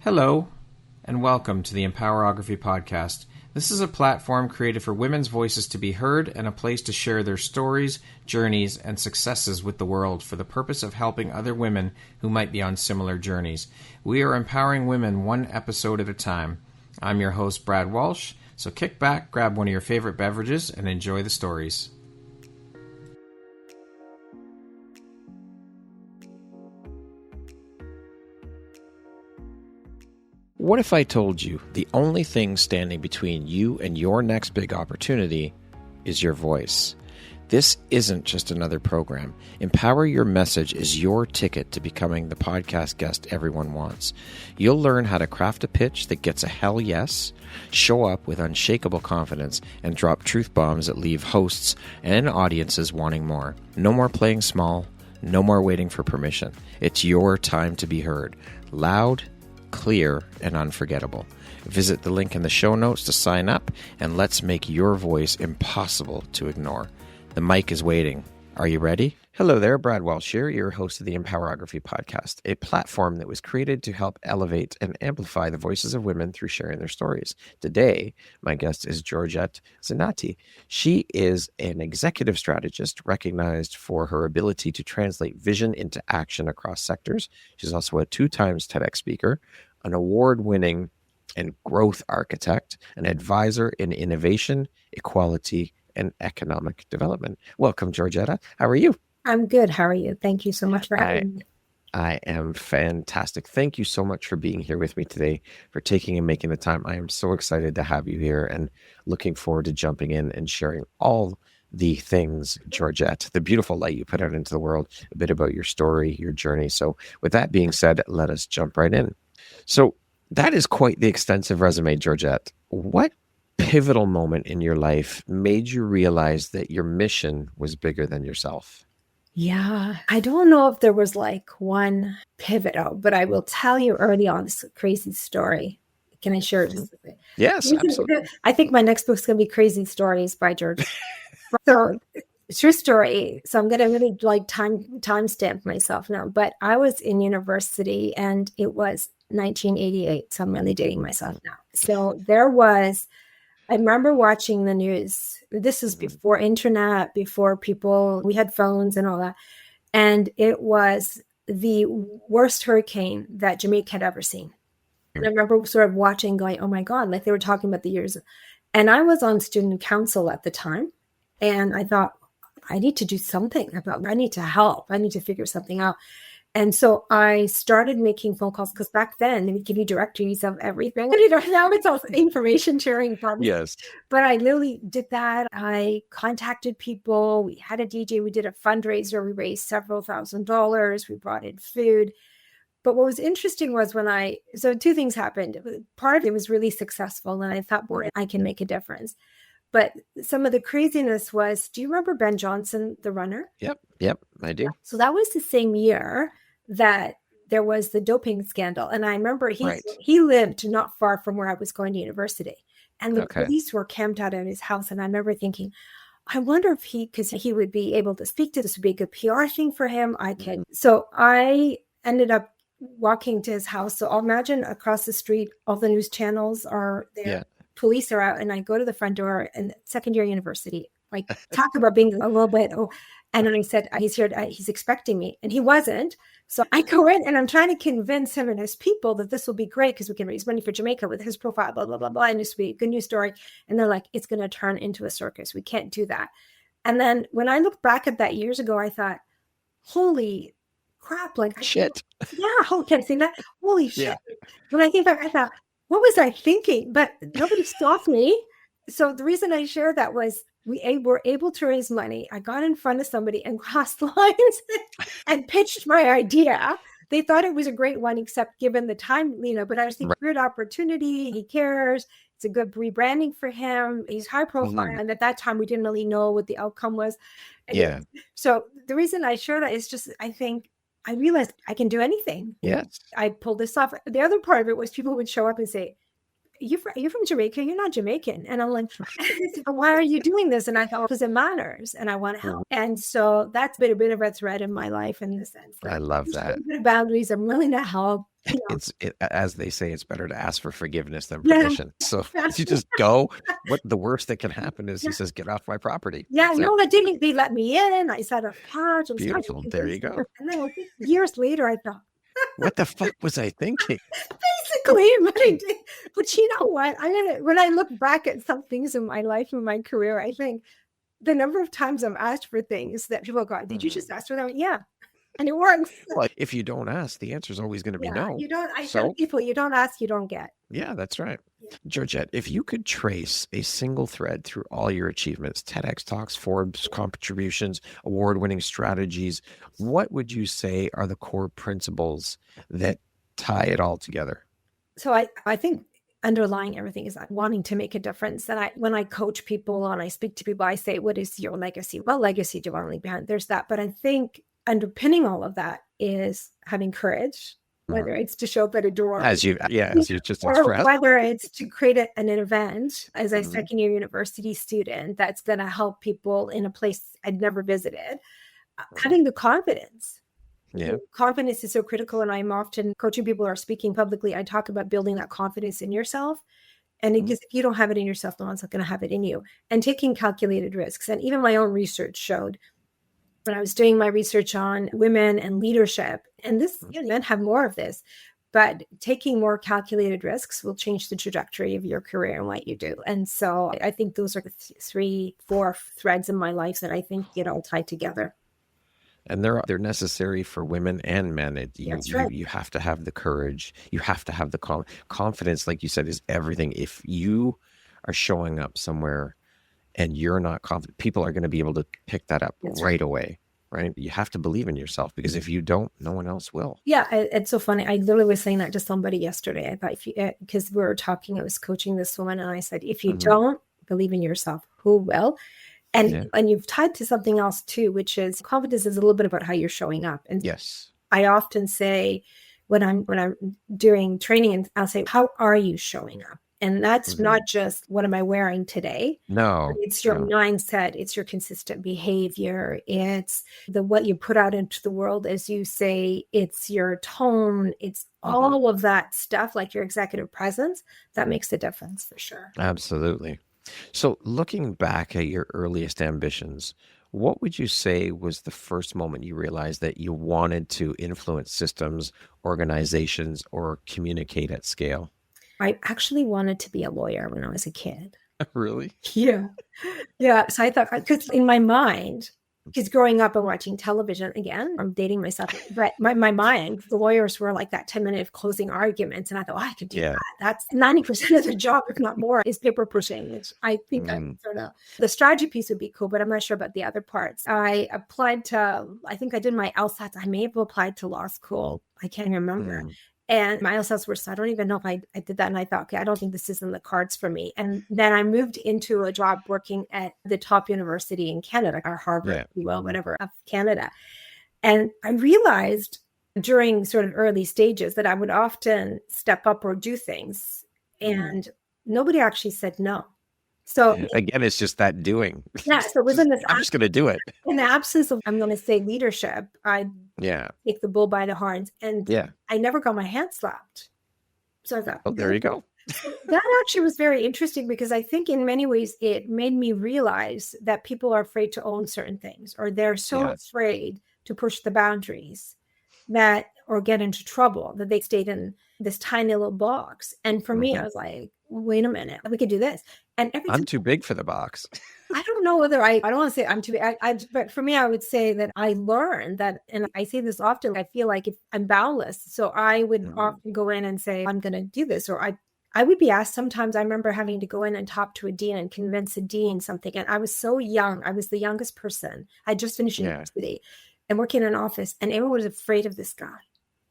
Hello, and welcome to the Empowerography Podcast. This is a platform created for women's voices to be heard and a place to share their stories, journeys, and successes with the world for the purpose of helping other women who might be on similar journeys. We are empowering women one episode at a time. I'm your host, Brad Walsh, so kick back, grab one of your favorite beverages, and enjoy the stories. What if I told you the only thing standing between you and your next big opportunity is your voice? This isn't just another program. Empower Your Message is your ticket to becoming the podcast guest everyone wants. You'll learn how to craft a pitch that gets a hell yes, show up with unshakable confidence, and drop truth bombs that leave hosts and audiences wanting more. No more playing small. No more waiting for permission. It's your time to be heard. Loud, clear, and unforgettable. Visit the link in the show notes to sign up, and let's make your voice impossible to ignore. The mic is waiting. Are you ready? Hello there, Brad Walsh here, your host of the Empowerography Podcast, a platform that was created to help elevate and amplify the voices of women through sharing their stories. Today, my guest is Georgette Zinaty. She is an executive strategist recognized for her ability to translate vision into action across sectors. She's also a 2-time TEDx speaker, an award-winning and growth architect, an advisor in innovation, equality, and economic development. Welcome, Georgette. How are you? I'm good. How are you? Thank you so much for having me. I am fantastic. Thank you so much for being here with me today, for taking and making the time. I am so excited to have you here and looking forward to jumping in and sharing all the things, Georgette, the beautiful light you put out into the world, a bit about your story, your journey. So with that being said, let us jump right in. So that is quite the extensive resume, Georgette. What pivotal moment in your life made you realize that your mission was bigger than yourself? Yeah, I don't know if there was like one pivotal, but I will tell you early on this crazy story. Can I share it? Yes, absolutely. I think my next book's going to be Crazy Stories by George. So true story. So I'm going to really like timestamp myself now. But I was in university and it was 1988. So I'm really dating myself now. So I remember watching the news. This is before internet, before we had phones and all that. And it was the worst hurricane that Jamaica had ever seen. And I remember sort of watching going, oh my God, like they were talking about the years. And I was on student council at the time. And I thought, I need to do something I need to help. I need to figure something out. And so I started making phone calls because back then they would give you directories of everything. Now it's all information sharing. Yes. But I literally did that. I contacted people. We had a DJ. We did a fundraiser. We raised several $1,000s. We brought in food. But what was interesting was so 2 things happened. Part of it was really successful. And I thought, boy, I can make a difference. But some of the craziness was, do you remember Ben Johnson, the runner? Yep, I do. So that was the same year that there was the doping scandal. And I remember he lived not far from where I was going to university. And the police were camped out at his house. And I remember thinking, I wonder if because he would be able to speak to this, would be a good PR thing for him. So I ended up walking to his house. So I'll imagine across the street, all the news channels are there. Yeah. Police are out, and I go to the front door, and second year university, like talk about being a little bit, and then I said, he's here, he's expecting me, and he wasn't. So I go in and I'm trying to convince him and his people that this will be great because we can raise money for Jamaica with his profile, blah, blah, blah, blah. And this will be a good news story. And they're like, it's going to turn into a circus. We can't do that. And then when I look back at that years ago, I thought, holy crap. Like, shit. Can I say that? Holy shit. Yeah. When I think back, I thought, what was I thinking? But nobody stopped me. So the reason I shared that was we were able to raise money. I got in front of somebody and crossed lines and pitched my idea. They thought it was a great one, except given the time, but I was thinking, weird opportunity. He cares. It's a good rebranding for him. He's high profile. And at that time, we didn't really know what the outcome was. And so the reason I shared that is just, I think, I realized I can do anything. Yes. I pulled this off. The other part of it was people would show up and say, you're from Jamaica. You're not Jamaican. And I'm like, why are you doing this? And I thought, because it matters and I want to help. And so that's been a bit of a thread in my life in the sense that I love that. Boundaries. I'm willing to help. You know. As they say, it's better to ask for forgiveness than permission. Yeah. So if you just go, what the worst that can happen is he says, get off my property. Yeah, no, I didn't. They let me in. I sat on a couch. Beautiful. There you go. And then years later, I thought, what the fuck was I thinking? Basically, but I did. But you know what? When I look back at some things in my life and my career, I think the number of times I've asked for things that people go, did you just ask for them? Yeah. And it works. Well, if you don't ask, the answer is always going to be no. You don't. I tell people, you don't ask, you don't get. Yeah, that's right. Yeah. Georgette, if you could trace a single thread through all your achievements, TEDx talks, Forbes contributions, award-winning strategies, what would you say are the core principles that tie it all together? So I think underlying everything is wanting to make a difference. And when I coach people and I speak to people, I say, what is your legacy? What legacy do you want to leave behind? There's that. But I think underpinning all of that is having courage, whether it's to show up at a door, as you just expressed, or whether it's to create an event as a second-year university student that's going to help people in a place I'd never visited. Having the confidence. Yeah, confidence is so critical, and I'm often coaching people or speaking publicly. I talk about building that confidence in yourself, and because if you don't have it in yourself, no one's going to have it in you. And taking calculated risks, and even my own research showed. When I was doing my research on women and leadership, and men have more of this, but taking more calculated risks will change the trajectory of your career and what you do. And so I think those are the 3-4 threads in my life that I think get all tied together. And they're necessary for women and men. You have to have the courage. You have to have the confidence. Like you said, is everything. If you are showing up somewhere and you're not confident, people are going to be able to pick that up right away, right? You have to believe in yourself, because if you don't, no one else will. Yeah, it's so funny. I literally was saying that to somebody yesterday. I thought, because we were talking, I was coaching this woman, and I said, if you don't believe in yourself, who will? And you've tied to something else too, which is confidence is a little bit about how you're showing up. And yes, I often say when I'm doing training, and I'll say, how are you showing up? And that's not just what am I wearing today? No, it's your mindset. It's your consistent behavior. It's what you put out into the world, as you say. It's your tone. It's all of that stuff, like your executive presence, that makes a difference for sure. Absolutely. So looking back at your earliest ambitions, what would you say was the first moment you realized that you wanted to influence systems, organizations, or communicate at scale? I actually wanted to be a lawyer when I was a kid. Really? Yeah. Yeah. So I thought, because in my mind, because growing up and watching television, again, I'm dating myself, but my mind, the lawyers were like that 10-minute closing arguments. And I thought, I could do that. That's 90% of the job, if not more, is paper pushing, which I think the strategy piece would be cool, but I'm not sure about the other parts. I applied to, I think I did my LSATs. I may have applied to law school. I can't remember. And my LSATs were, so I don't even know if I did that. And I thought, okay, I don't think this is in the cards for me. And then I moved into a job working at the top university in Canada, or Harvard, if you will, whatever, of Canada. And I realized during sort of early stages that I would often step up or do things, and nobody actually said no. So again, it's just that doing. Yeah. So within this, I'm just going to do it. In the absence of, I'm going to say, leadership, I take the bull by the horns, and I never got my hand slapped. So I thought, oh, there you go. That actually was very interesting, because I think in many ways it made me realize that people are afraid to own certain things, or they're so afraid to push the boundaries that, or get into trouble, that they stayed in this tiny little box. And for me, I was like, wait a minute, we could do this. And I'm too big for the box. I don't know whether I don't want to say I'm too big. But for me, I would say that I learned that, and I say this often, I feel like if I'm boundless. So I would often go in and say, I'm going to do this. Or I would be asked sometimes. I remember having to go in and talk to a dean and convince a dean something. And I was so young. I was the youngest person. I just finished university and working in an office, and everyone was afraid of this guy.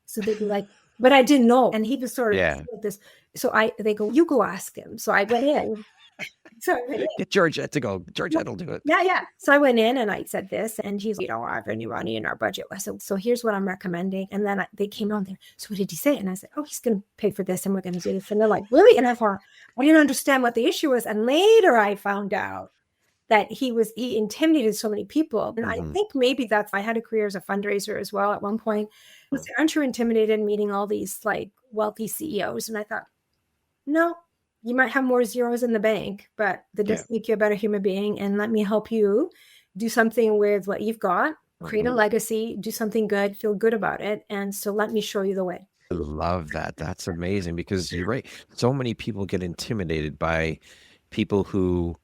So they'd be like, but I didn't know. And he was sort of like this. So they go, you go ask him. So I went in So I went in. Get Georgette to go. Georgette will do it. Yeah. So I went in and I said this, and he's like, I have any money in our budget. I said, so here's what I'm recommending. And then they came on there. So what did he say? And I said, oh, he's going to pay for this and we're going to do this. And they're like, really? And I thought, I didn't understand what the issue was. And later I found out that he intimidated so many people. And I think maybe I had a career as a fundraiser as well at one point. I was, aren't you intimidated meeting all these like wealthy CEOs? And I thought, no, you might have more zeros in the bank, but that doesn't make you a better human being. And let me help you do something with what you've got, create a legacy, do something good, feel good about it. And so let me show you the way. I love that. That's amazing, because you're right. So many people get intimidated by people who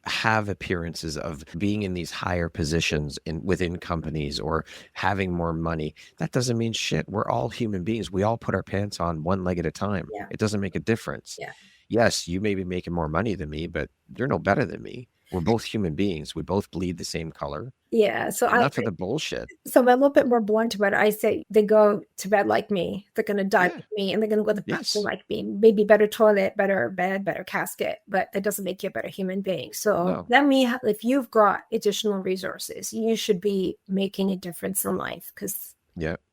have appearances of being in these higher positions within companies or having more money. That doesn't mean shit. We're all human beings. We all put our pants on one leg at a time. Yeah. It doesn't make a difference. Yeah. Yes, you may be making more money than me, but you're no better than me. We're both human beings. We both bleed the same color. Yeah. So enough of the bullshit. So I'm a little bit more blunt about it. I say they go to bed like me. They're going to die like me, and they're going to go to the bathroom like me. Maybe better toilet, better bed, better casket, but that doesn't make you a better human being. So if you've got additional resources, you should be making a difference in life because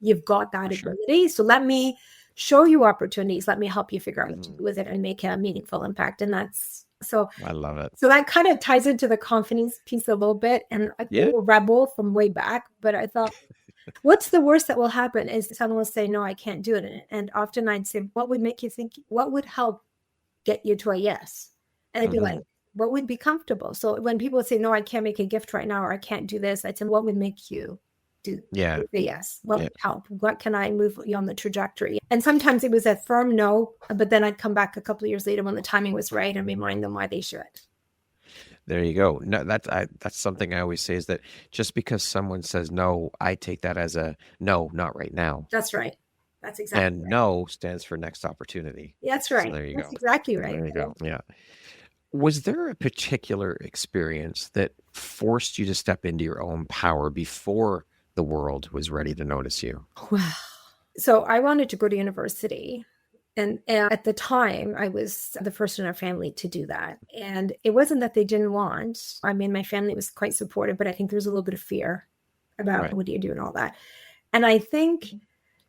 you've got that ability. So let me show you opportunities. Let me help you figure out what to do with it and make a meaningful impact. And so I love it. So that kind of ties into the confidence piece a little bit. And I feel a rebel from way back, but I thought, what's the worst that will happen is someone will say, no, I can't do it. And often I'd say, what would make you think, what would help get you to a yes? And I'd be like, what would be comfortable? So when people would say, no, I can't make a gift right now, or I can't do this, I'd say, what would make you do the yes? What would help? What can I move you on the trajectory? And sometimes it was a firm no, but then I'd come back a couple of years later when the timing was right and remind them why they should. There you go. No, that's something I always say, is that just because someone says no, I take that as a no, not right now. That's right. That's exactly and right. No stands for next opportunity. That's right. So there you that's go. Exactly right. There you go. Yeah. Was there a particular experience that forced you to step into your own power before the world was ready to notice you? Wow. So I wanted to go to university. And at the time, I was the first in our family to do that. And it wasn't that they didn't want. I mean, my family was quite supportive, but I think there was a little bit of fear about what do you do and all that. And I think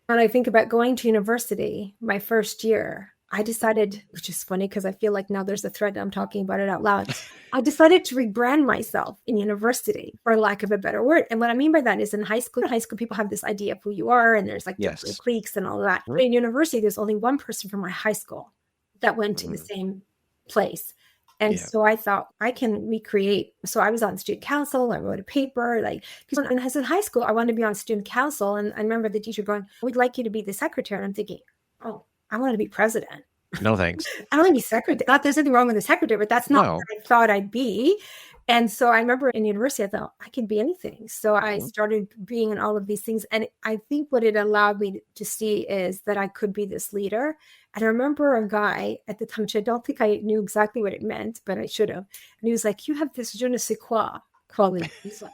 when I think about going to university, my first year, I decided, which is funny because I feel like now there's a thread that I'm talking about it out loud. I decided to rebrand myself in university, for lack of a better word. And what I mean by that is in high school, people have this idea of who you are, and there's like different cliques and all of that. But in university, there's only one person from my high school that went to the same place. And so I thought I can recreate. So I was on student council. I wrote a paper. Because when I was in high school, I wanted to be on student council. And I remember the teacher going, we'd like you to be the secretary. And I'm thinking, oh, I want to be president. No, thanks. I don't want to be secretary. Not there's anything wrong with the secretary, but that's not what I thought I'd be. And so I remember in university, I thought I could be anything. So I started being in all of these things. And I think what it allowed me to see is that I could be this leader. And I remember a guy at the time, which I don't think I knew exactly what it meant, but I should have. And he was like, you have this je ne sais quoi quality. He's like,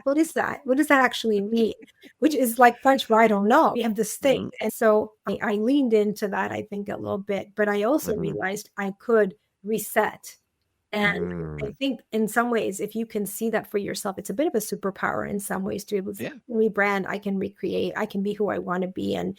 what is that? What does that actually mean? Which is like French, where I don't know. We have this thing. And so I leaned into that, I think, a little bit. But I also realized I could reset. And I think in some ways, if you can see that for yourself, it's a bit of a superpower in some ways to be able to rebrand. I can recreate. I can be who I want to be. And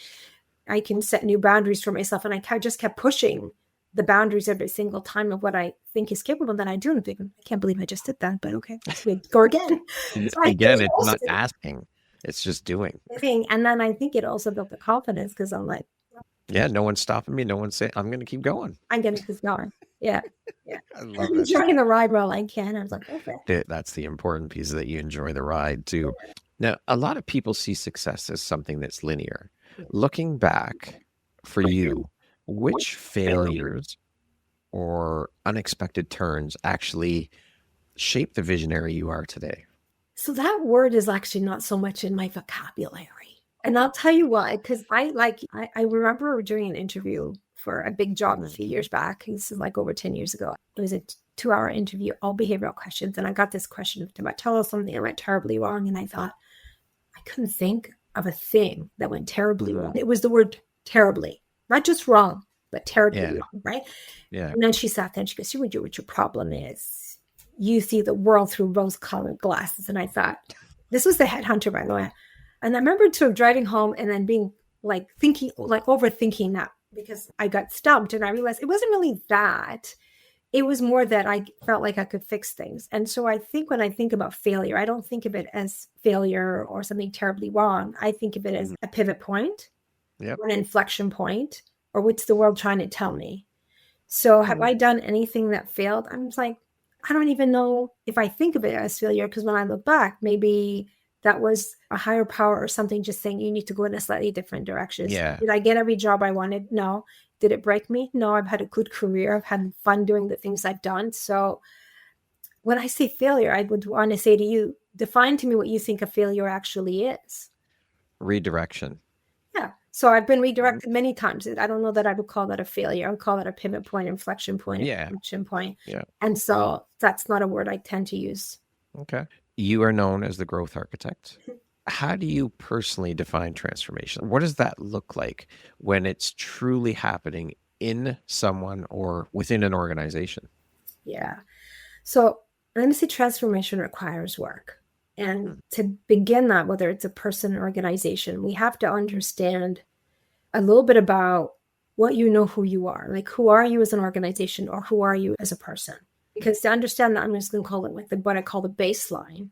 I can set new boundaries for myself. And I just kept pushing the boundaries every single time of what I think is capable. And then I do. And I'm thinking, I can't believe I just did that, but okay, let's go again. So again, it's not asking, it's just doing. And then I think it also built the confidence because I'm like, no one's stopping me. No one's saying, I'm going to keep going. I'm going to keep going. Yeah. I love it. Enjoying the ride while I can. I was like, okay. That's the important piece, that you enjoy the ride too. Now, a lot of people see success as something that's linear. Looking back for you, which failures or unexpected turns actually shape the visionary you are today? So that word is actually not so much in my vocabulary. And I'll tell you why, because I remember doing an interview for a big job a few years back. This is like over 10 years ago. It was a 2-hour interview, all behavioral questions. And I got this question about tell us something that went terribly wrong. And I thought, I couldn't think of a thing that went terribly wrong. It was the word terribly. Not just wrong, but terribly wrong, right? Yeah. And then she sat there and she goes, what your problem is, you see the world through rose-colored glasses. And I thought, this was the headhunter, by the way. And I remember sort of driving home and then being like thinking, like overthinking that, because I got stumped and I realized it wasn't really that. It was more that I felt like I could fix things. And so I think when I think about failure, I don't think of it as failure or something terribly wrong. I think of it as a pivot point, or an inflection point, or what's the world trying to tell me? So have I done anything that failed? I'm just like, I don't even know if I think of it as failure, because when I look back, maybe that was a higher power or something just saying you need to go in a slightly different direction. Yeah. Did I get every job I wanted? No. Did it break me? No, I've had a good career. I've had fun doing the things I've done. So when I say failure, I would want to say to you, define to me what you think a failure actually is. Redirection. Yeah. So I've been redirected many times. I don't know that I would call that a failure. I would call that a pivot point, inflection point, inflection point. Yeah. And so that's not a word I tend to use. Okay. You are known as the growth architect. How do you personally define transformation? What does that look like when it's truly happening in someone or within an organization? Yeah. So let me say transformation requires work. And to begin that, whether it's a person or organization, we have to understand a little bit about what you know who you are. Like, who are you as an organization, or who are you as a person? Because to understand that, I'm just going to call it like what I call the baseline.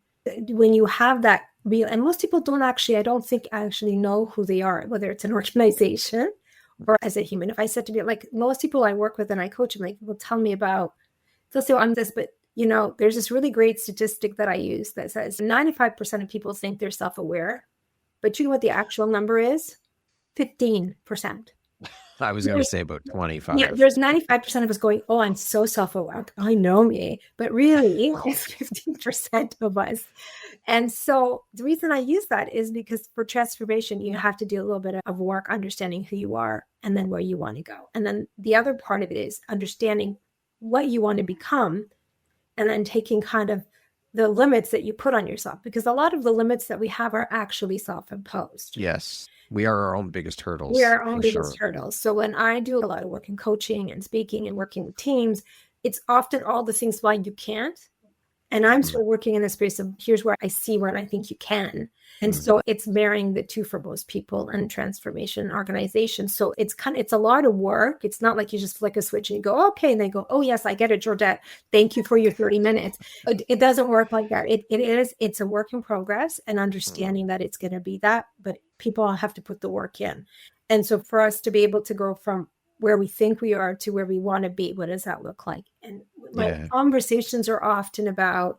When you have that real, and most people don't actually, I don't think actually know who they are, whether it's an organization or as a human. If I said to be like, most people I work with and I coach them, like, will tell me about, they'll say, well, I'm this, but you know, there's this really great statistic that I use that says 95% of people think they're self-aware, but you know what the actual number is? 15%. I was going to say about 25. Yeah, there's 95% of us going, oh, I'm so self-aware. I know me. But really, it's 15% of us. And so the reason I use that is because for transformation, you have to do a little bit of work understanding who you are and then where you want to go. And then the other part of it is understanding what you want to become, and then taking kind of the limits that you put on yourself, because a lot of the limits that we have are actually self-imposed. Yes. We are our own biggest hurdles. We are our own biggest hurdles. So when I do a lot of work in coaching and speaking and working with teams, it's often all the things why you can't. And I'm still working in the space of here's where I see where I think you can. And so it's marrying the two for most people and transformation organizations. So it's a lot of work. It's not like you just flick a switch and you go, okay. And they go, oh yes, I get it, Georgette. Thank you for your 30 minutes. It doesn't work like that. It's a work in progress, and understanding that it's going to be that, but people have to put the work in. And so for us to be able to go from where we think we are to where we want to be, what does that look like? And my conversations are often about,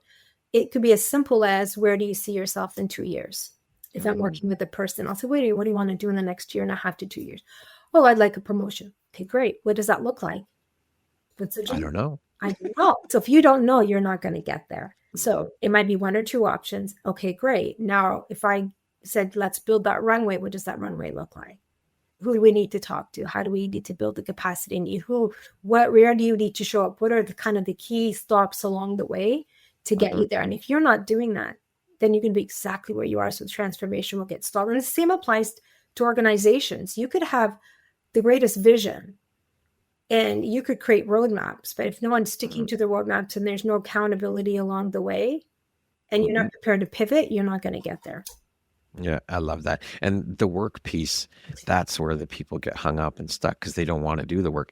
it could be as simple as, where do you see yourself in 2 years? If I'm working with a person, I'll say, what do you want to do in the next year and a half to 2 years? Oh, I'd like a promotion. Okay, great. What does that look like? I don't know. I don't know. So if you don't know, you're not going to get there. So it might be one or two options. Okay, great. Now, if I said, let's build that runway, what does that runway look like? Who do we need to talk to? How do we need to build the capacity in you? Where do you need to show up? What are the kind of the key stops along the way to get you there? And if you're not doing that, then you can be exactly where you are. So the transformation will get stalled. And the same applies to organizations. You could have the greatest vision and you could create roadmaps, but if no one's sticking to the roadmaps and there's no accountability along the way, and you're not prepared to pivot, you're not going to get there. Yeah, I love that. And the work piece, that's where the people get hung up and stuck because they don't want to do the work.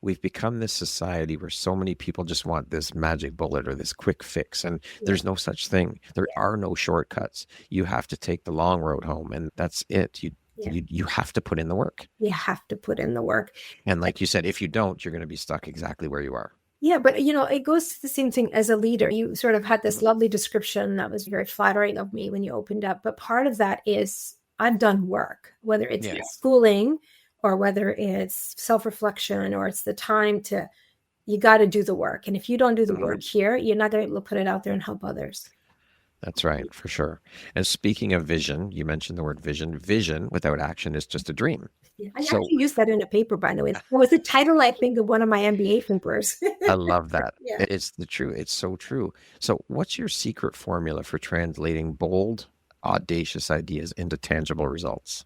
We've become this society where so many people just want this magic bullet or this quick fix. And there's no such thing. There are no shortcuts. You have to take the long road home, and that's it. You have to put in the work. You have to put in the work. And like you said, if you don't, you're going to be stuck exactly where you are. Yeah, but it goes to the same thing as a leader. You sort of had this lovely description that was very flattering of me when you opened up. But part of that is I've done work, whether it's schooling or whether it's self-reflection or it's the time you got to do the work. And if you don't do the work here, you're not going to be able to put it out there and help others. That's right, for sure. And speaking of vision, you mentioned the word vision. Vision without action is just a dream. Yeah, I actually used that in a paper, by the way. It was the title, I think, of one of my MBA papers. I love that. It's the truth. It's so true. So what's your secret formula for translating bold, audacious ideas into tangible results?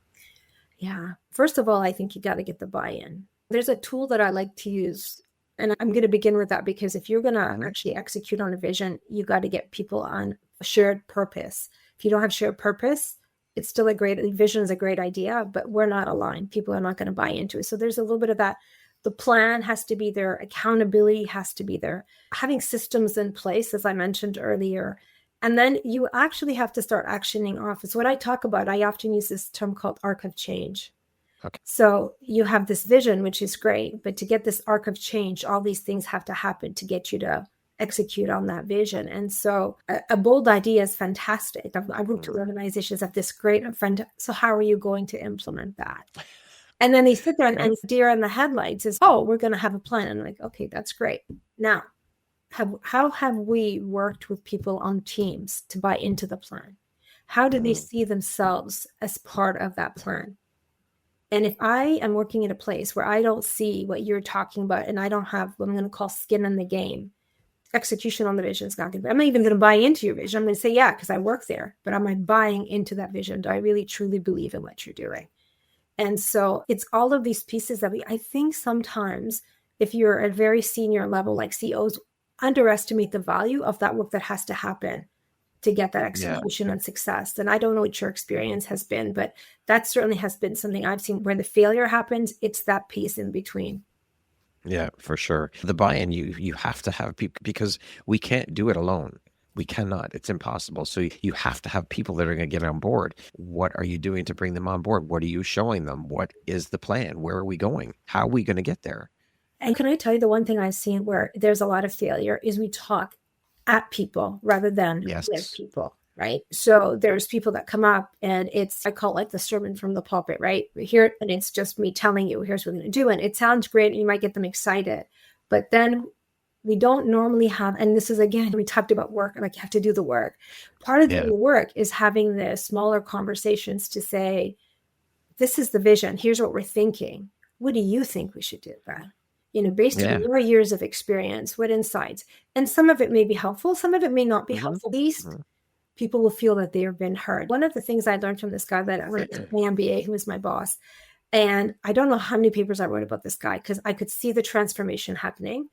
Yeah. First of all, I think you got to get the buy-in. There's a tool that I like to use, and I'm going to begin with that, because if you're going to actually execute on a vision, you got to get people on a shared purpose. If you don't have shared purpose, it's still a great vision, is a great idea, but we're not aligned. People are not going to buy into it. So there's a little bit of that. The plan has to be there. Accountability has to be there. Having systems in place, as I mentioned earlier. And then you actually have to start actioning off. It's what I talk about. I often use this term called arc of change. Okay. So you have this vision, which is great, but to get this arc of change, all these things have to happen to get you to execute on that vision. And so a bold idea is fantastic. I work to organizations have this great friend. So how are you going to implement that? And then they sit there and deer in the headlights is, oh, we're going to have a plan. And I'm like, okay, that's great. Now, how have we worked with people on teams to buy into the plan? How do they see themselves as part of that plan? And if I am working in a place where I don't see what you're talking about, and I don't have what I'm going to call skin in the game, execution on the vision is not going to be, I'm not even going to buy into your vision. I'm going to say, yeah, because I work there, but am I buying into that vision? Do I really truly believe in what you're doing? And so it's all of these pieces that I think sometimes if you're at a very senior level, like CEOs underestimate the value of that work that has to happen to get that execution and success. And I don't know what your experience has been, but that certainly has been something I've seen where the failure happens. It's that piece in between. Yeah, for sure. The buy-in, you have to have people, because we can't do it alone. We cannot. It's impossible. So you have to have people that are going to get on board. What are you doing to bring them on board? What are you showing them? What is the plan? Where are we going? How are we going to get there? And can I tell you the one thing I've seen where there's a lot of failure is we talk at people rather than with people, right? So there's people that come up and I call it like the sermon from the pulpit, right? We hear it and it's just me telling you, here's what we're going to do. And it sounds great and you might get them excited. But then we don't normally have, and this is, again, we talked about work, like you have to do the work. Part of the work is having the smaller conversations to say, this is the vision. Here's what we're thinking. What do you think we should do about? Based on your years of experience, what insights? And some of it may be helpful. Some of it may not be helpful. At least people will feel that they have been heard. One of the things I learned from this guy that I wrote my MBA, who was my boss, and I don't know how many papers I wrote about this guy because I could see the transformation happening.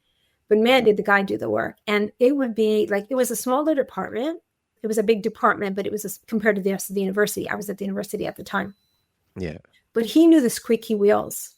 But man, did the guy do the work. And it would be like, it was a smaller department. It was a big department, but it was compared to the rest of the university. I was at the university at the time. Yeah. But he knew the squeaky wheels.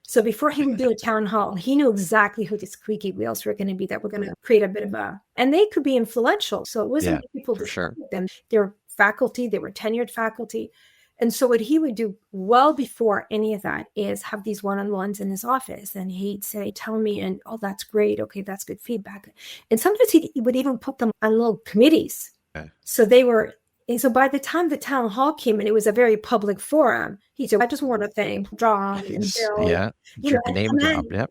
So before he would do a town hall, he knew exactly who the squeaky wheels were going to be that were going to create a bit of and they could be influential. So it wasn't people to sure. them. They were faculty, they were tenured faculty. And so what he would do well before any of that is have these one-on-ones in his office. And he'd say, tell me, and oh, that's great. Okay, that's good feedback. And sometimes he would even put them on little committees. Okay. So they were, and so by the time the town hall came and it was a very public forum, he said, I just want to thank John and Bill. Yeah, name drop, yep.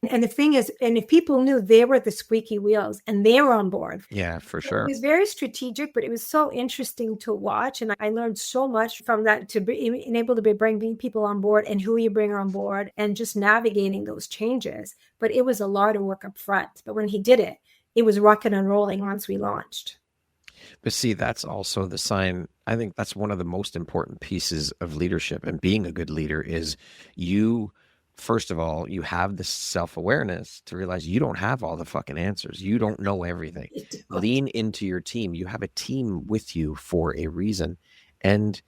And the thing is, and if people knew they were the squeaky wheels and they were on board. Yeah, for sure. It was very strategic, but it was so interesting to watch. And I learned so much from that to be able to bring people on board and who you bring on board and just navigating those changes. But it was a lot of work up front. But when he did it, it was rocking and rolling once we launched. But see, that's also the sign. I think that's one of the most important pieces of leadership and being a good leader is first of all, you have this self-awareness to realize you don't have all the fucking answers. You don't know everything. Lean into your team. You have a team with you for a reason. And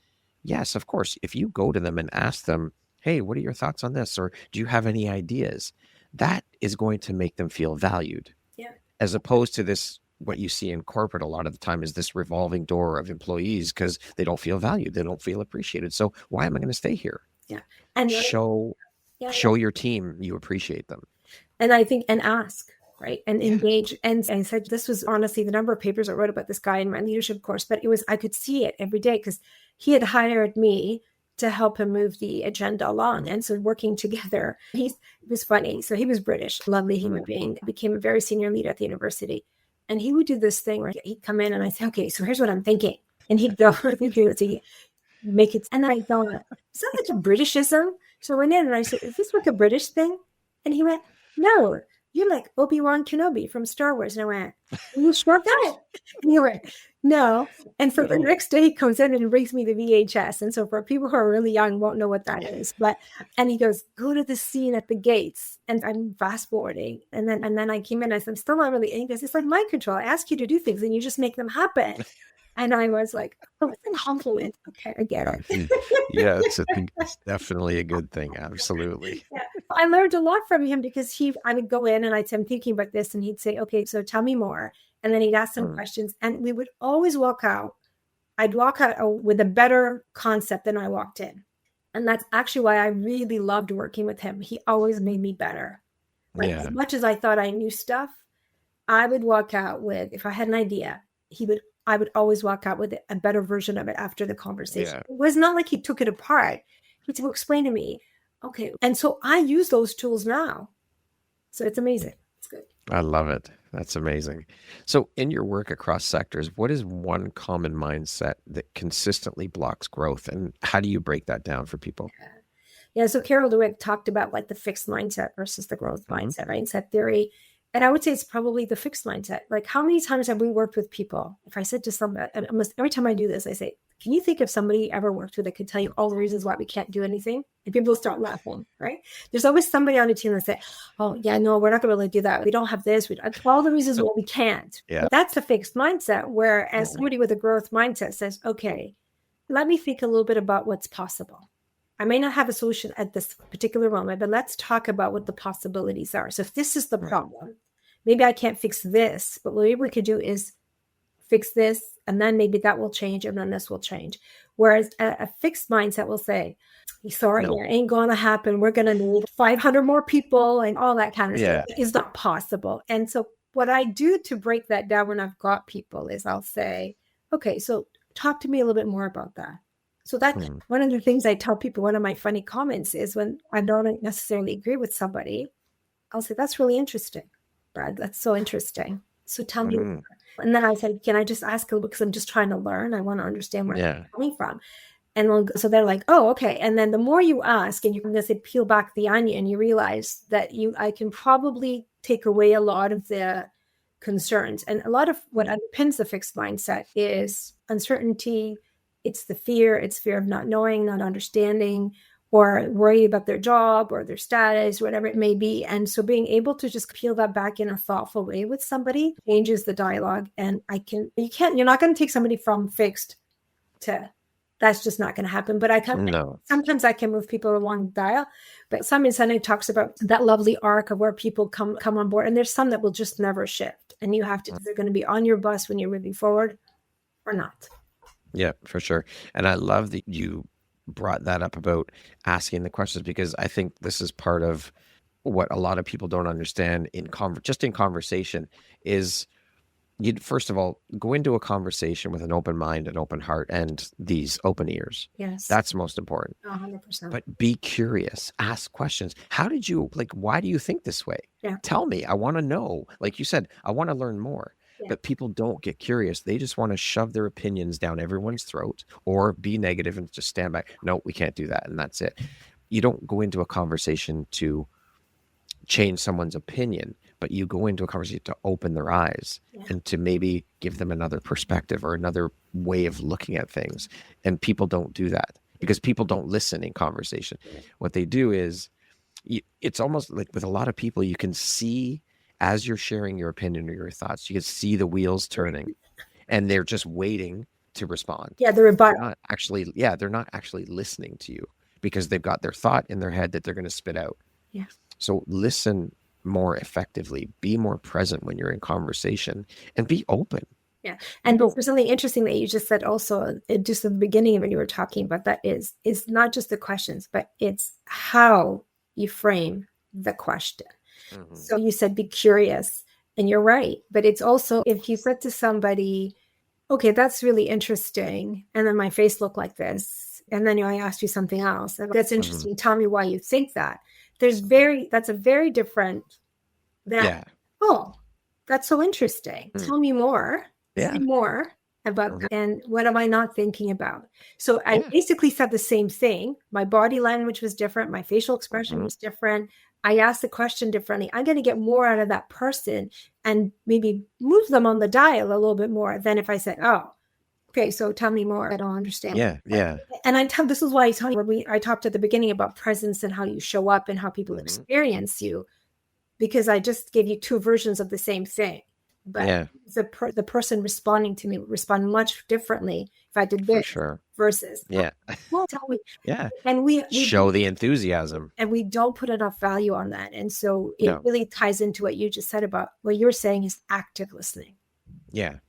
yes, of course, if you go to them and ask them, hey, what are your thoughts on this? Or do you have any ideas? That is going to make them feel valued. Yeah. As opposed to this, what you see in corporate a lot of the time is this revolving door of employees because they don't feel valued. They don't feel appreciated. So why am I going to stay here? Yeah. And show your team you appreciate them. And I think, and ask, right? And engage. And I said, this was honestly the number of papers I wrote about this guy in my leadership course, but I could see it every day because he had hired me to help him move the agenda along. And so working together, it was funny. So he was British, lovely human being, became a very senior leader at the university. And he would do this thing where he'd come in and I'd say, okay, so here's what I'm thinking. And he'd go, make it. And I go, is that like a Britishism? So I went in and I said, is this like a British thing? And he went, no, you're like Obi-Wan Kenobi from Star Wars. And I went, you sure that? And he went, no. And for the next day, he comes in and brings me the VHS. And so for people who are really young, won't know what that is. And he goes, go to the scene at the gates. And I'm fast forwarding. And then I came in, I said, I'm still not really, and he goes, it's like mind control. I ask you to do things and you just make them happen. And I was like, oh, it's a compliment. Okay, I get it. Yeah, it's definitely a good thing. Absolutely. Yeah. I learned a lot from him because I would go in and I'd say, I'm thinking about this. And he'd say, okay, so tell me more. And then he'd ask some questions. And we would always walk out. I'd walk out with a better concept than I walked in. And that's actually why I really loved working with him. He always made me better. As much as I thought I knew stuff, I would walk out with, if I had an idea, I would always walk out with a better version of it after the conversation. It was not like he took it apart. He'd explain to me, okay. And so I use those tools now. So it's amazing. It's good. I love it. That's amazing. So in your work across sectors, what is one common mindset that consistently blocks growth? And how do you break that down for people? Yeah. So Carol Dweck talked about like the fixed mindset versus the growth mindset, right? Set theory. And I would say it's probably the fixed mindset. Like how many times have we worked with people? If I said to somebody, and almost every time I do this, I say, can you think of somebody you ever worked with that could tell you all the reasons why we can't do anything? And people start laughing, right? There's always somebody on the team that say, oh yeah, no, we're not going to really do that. We don't have this. All the reasons why we can't. Yeah. That's a fixed mindset. Whereas somebody with a growth mindset says, okay, let me think a little bit about what's possible. I may not have a solution at this particular moment, but let's talk about what the possibilities are. So if this is the problem, maybe I can't fix this, but what we could do is fix this, and then maybe that will change, and then this will change. Whereas a fixed mindset will say, sorry, it ain't going to happen. We're going to need 500 more people and all that kind of stuff. It's not possible. And so what I do to break that down when I've got people is I'll say, okay, so talk to me a little bit more about that. So that's one of the things I tell people. One of my funny comments is when I don't necessarily agree with somebody, I'll say, that's really interesting, Brad. That's so interesting. So tell me more. And then I said, can I just ask a little, because I'm just trying to learn. I want to understand where I'm coming from. And so they're like, oh, okay. And then the more you ask and you're going to say, peel back the onion, you realize that I can probably take away a lot of the concerns. And a lot of what underpins the fixed mindset is uncertainty. It's the fear. It's fear of not knowing, not understanding, or worry about their job or their status, whatever it may be. And so being able to just peel that back in a thoughtful way with somebody changes the dialogue. And you're not going to take somebody from fixed to, that's just not going to happen. But sometimes I can move people along the dial. But Simon Sinek talks about that lovely arc of where people come on board. And there's some that will just never shift. And you have to, they're going to be on your bus when you're moving forward or not. Yeah, for sure. And I love that you brought that up about asking the questions, because I think this is part of what a lot of people don't understand in conversation is you'd first of all go into a conversation with an open mind, an open heart, and these open ears. Yes. That's most important. 100%. But be curious, ask questions. Why do you think this way? Yeah. Tell me, I want to know. Like you said, I want to learn more. Yeah. But people don't get curious. They just want to shove their opinions down everyone's throat or be negative and just stand back. No, we can't do that. And that's it. You don't go into a conversation to change someone's opinion, but you go into a conversation to open their eyes and to maybe give them another perspective or another way of looking at things. And people don't do that because people don't listen in conversation. What they do is it's almost like with a lot of people, you can see as you're sharing your opinion or your thoughts, you can see the wheels turning and they're just waiting to respond. Yeah, the rebuttal. They're not actually listening to you because they've got their thought in their head that they're going to spit out. Yeah. So listen more effectively, be more present when you're in conversation and be open. Yeah. And there's something interesting that you just said also, just at the beginning when you were talking about that is not just the questions, but it's how you frame the question. Mm-hmm. So you said, be curious, and you're right. But it's also, if you said to somebody, okay, that's really interesting. And then my face looked like this. And then I asked you something else. That's interesting. Mm-hmm. Tell me why you think that. That's a very different oh, that's so interesting. Mm-hmm. Tell me more. Yeah. Say more about that. And what am I not thinking about? So I basically said the same thing. My body language was different. My facial expression was different. I ask the question differently, I'm going to get more out of that person and maybe move them on the dial a little bit more than if I said, oh, okay, so tell me more. I don't understand. Yeah. And this is why I talked at the beginning about presence and how you show up and how people experience you, because I just gave you two versions of the same thing. But the person responding to me would respond much differently if I did this versus well, tell me. And we show the enthusiasm, and we don't put enough value on that. And so it really ties into what you just said about what you're saying is active listening.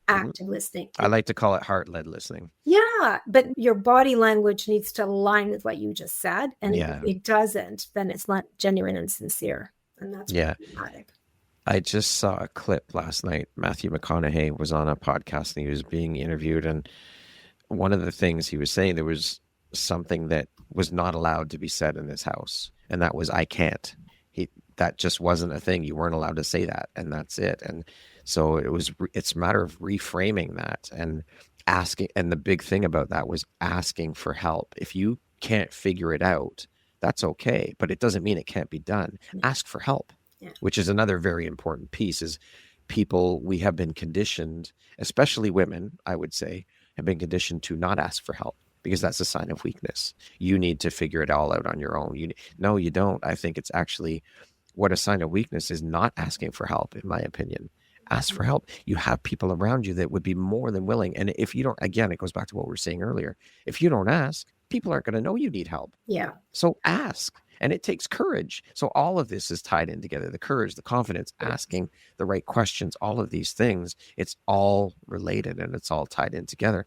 Active listening. I like to call it heart-led listening. Yeah, but your body language needs to align with what you just said, and if it doesn't, then it's not genuine and sincere, and that's problematic. I just saw a clip last night. Matthew McConaughey was on a podcast and he was being interviewed. And one of the things he was saying, there was something that was not allowed to be said in this house. And that was, I can't. That just wasn't a thing. You weren't allowed to say that. And that's it. And so it's a matter of reframing that and asking. And the big thing about that was asking for help. If you can't figure it out, that's okay. But it doesn't mean it can't be done. Ask for help. Which is another very important piece is we have been conditioned, especially women, I would say, have been conditioned to not ask for help because that's a sign of weakness. You need to figure it all out on your own. No, you don't. I think it's actually what a sign of weakness is not asking for help, in my opinion. Ask for help. You have people around you that would be more than willing. And if you don't, again, it goes back to what we were saying earlier. If you don't ask, people aren't going to know you need help. So ask. And it takes courage. So all of this is tied in together. The courage, the confidence, asking the right questions, all of these things, it's all related and it's all tied in together.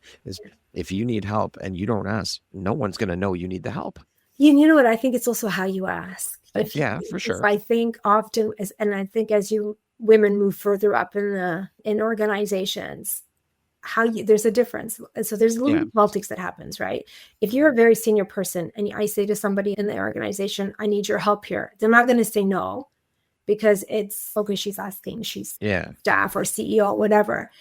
If you need help and you don't ask, no one's going to know you need the help. You know what? I think it's also how you ask. For sure. I think often, as you women move further up in organizations, there's a difference. So there's a little politics that happens, right? If you're a very senior person and I say to somebody in the organization, I need your help here, they're not going to say no because it's okay. She's asking, she's staff or CEO, whatever.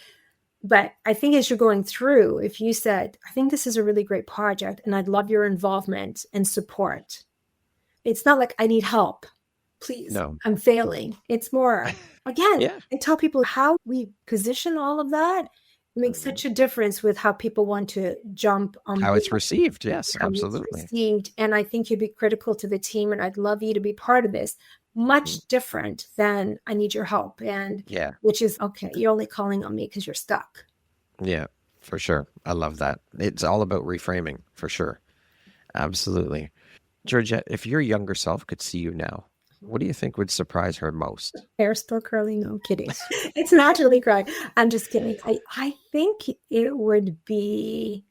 But I think as you're going through, if you said, I think this is a really great project and I'd love your involvement and support. It's not like I need help. Please, I'm failing. It's more, again, and tell people how we position all of that. Makes such a difference with how people want to jump on how it's received. Yes, absolutely. And I think you'd be critical to the team, and I'd love you to be part of this. Much different than I need your help, and which is okay. You're only calling on me because you're stuck. Yeah, for sure. I love that. It's all about reframing, for sure. Absolutely, Georgette. If your younger self could see you now, what do you think would surprise her most? Hair still curling? No kidding. It's naturally crying. I'm just kidding. I think it would be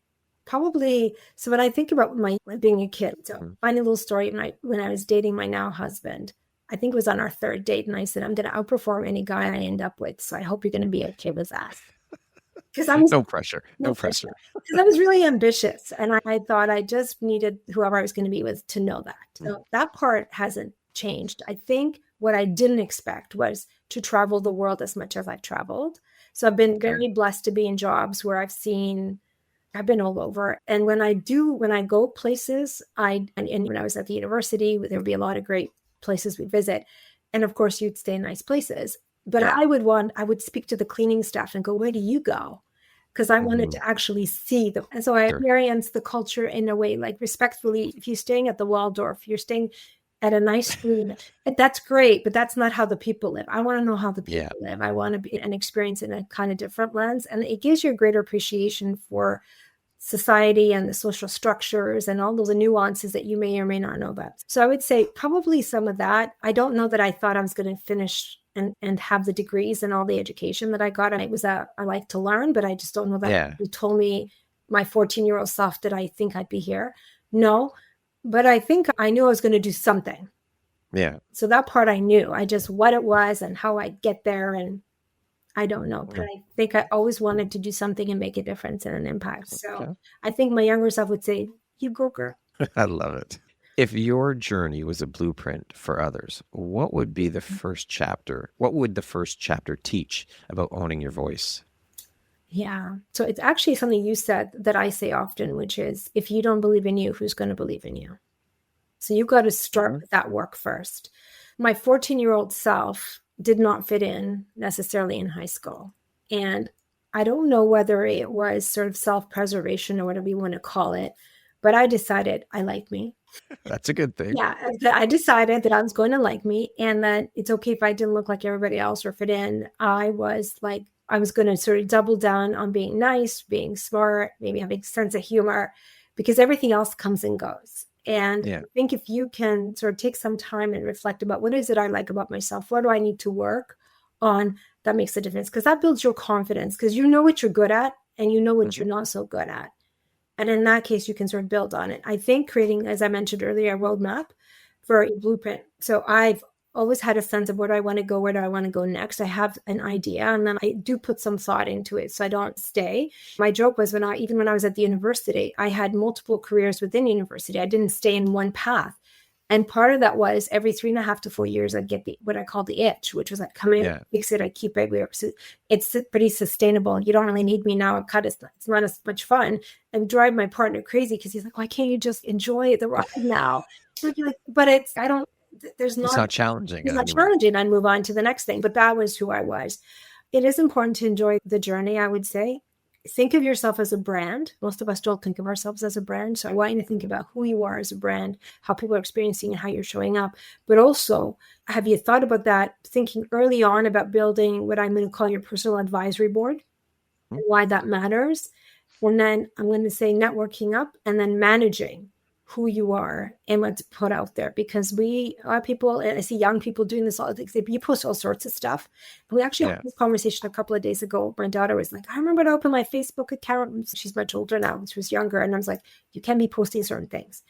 probably, so when I think about being a kid, so funny little story, when I was dating my now husband, I think it was on our third date, and I said, I'm going to outperform any guy I end up with, so I hope you're going to be okay with that. Because no pressure. Because I was really ambitious, and I thought I just needed whoever I was going to be with to know that. So that part hasn't changed. I think what I didn't expect was to travel the world as much as I've traveled. So I've been very blessed to be in jobs where I've been all over. And when I go places, and when I was at the university, there would be a lot of great places we'd visit. And of course you'd stay in nice places, but I would speak to the cleaning staff and go, where do you go? Because I wanted to actually see them. And so I experienced the culture in a way, like respectfully, if you're staying at the Waldorf, you're staying at a nice food, that's great, but that's not how the people live. I want to know how the people live. I want to be an experience in a kind of different lens. And it gives you a greater appreciation for society and the social structures and all those nuances that you may or may not know about. So I would say probably some of that. I don't know that I thought I was going to finish and have the degrees and all the education that I got. And I like to learn, but I just don't know that you told me, my 14-year-old self, that I think I'd be here. No. But I think I knew I was going to do something. Yeah. So that part I knew. I just what it was and how I'd get there. And I don't know. But I think I always wanted to do something and make a difference and an impact. So I think my younger self would say, you go, girl. I love it. If your journey was a blueprint for others, what would be the first chapter? What would the first chapter teach about owning your voice? Yeah. So it's actually something you said that I say often, which is, if you don't believe in you, who's going to believe in you? So you've got to start with that work first. My 14-year-old self did not fit in necessarily in high school. And I don't know whether it was sort of self-preservation or whatever you want to call it, but I decided I like me. That's a good thing. Yeah, I decided that I was going to like me and that it's okay if I didn't look like everybody else or fit in. I was going to sort of double down on being nice, being smart, maybe having a sense of humor, because everything else comes and goes. And I think if you can sort of take some time and reflect about what is it I like about myself, what do I need to work on, that makes a difference, because that builds your confidence, because you know what you're good at and you know what you're not so good at. And in that case, you can sort of build on it. I think creating, as I mentioned earlier, a roadmap for a blueprint. So I've always had a sense of where do I want to go, where do I want to go next. I have an idea, and then I do put some thought into it so I don't stay. My joke was even when I was at the university, I had multiple careers within university. I didn't stay in one path. And part of that was every 3.5 to 4 years, I'd get what I call the itch, which was like, come in, fix it, I keep it. It's pretty sustainable. You don't really need me now. It's not as much fun. And drive my partner crazy because he's like, why can't you just enjoy the ride now? But it's not challenging. It's not challenging. I'd move on to the next thing. But that was who I was. It is important to enjoy the journey, I would say. Think of yourself as a brand. Most of us don't think of ourselves as a brand. So I want you to think about who you are as a brand, how people are experiencing and how you're showing up. But also, have you thought about that, thinking early on about building what I'm going to call your personal advisory board, and why that matters? And then I'm going to say networking up and then managing who you are and what to put out there, because a lot of people, and I see young people doing this all the time, you post all sorts of stuff. And we actually had this conversation a couple of days ago. My daughter was like, I remember to open my Facebook account. She's much older now. She was younger. And I was like, you can be posting certain things.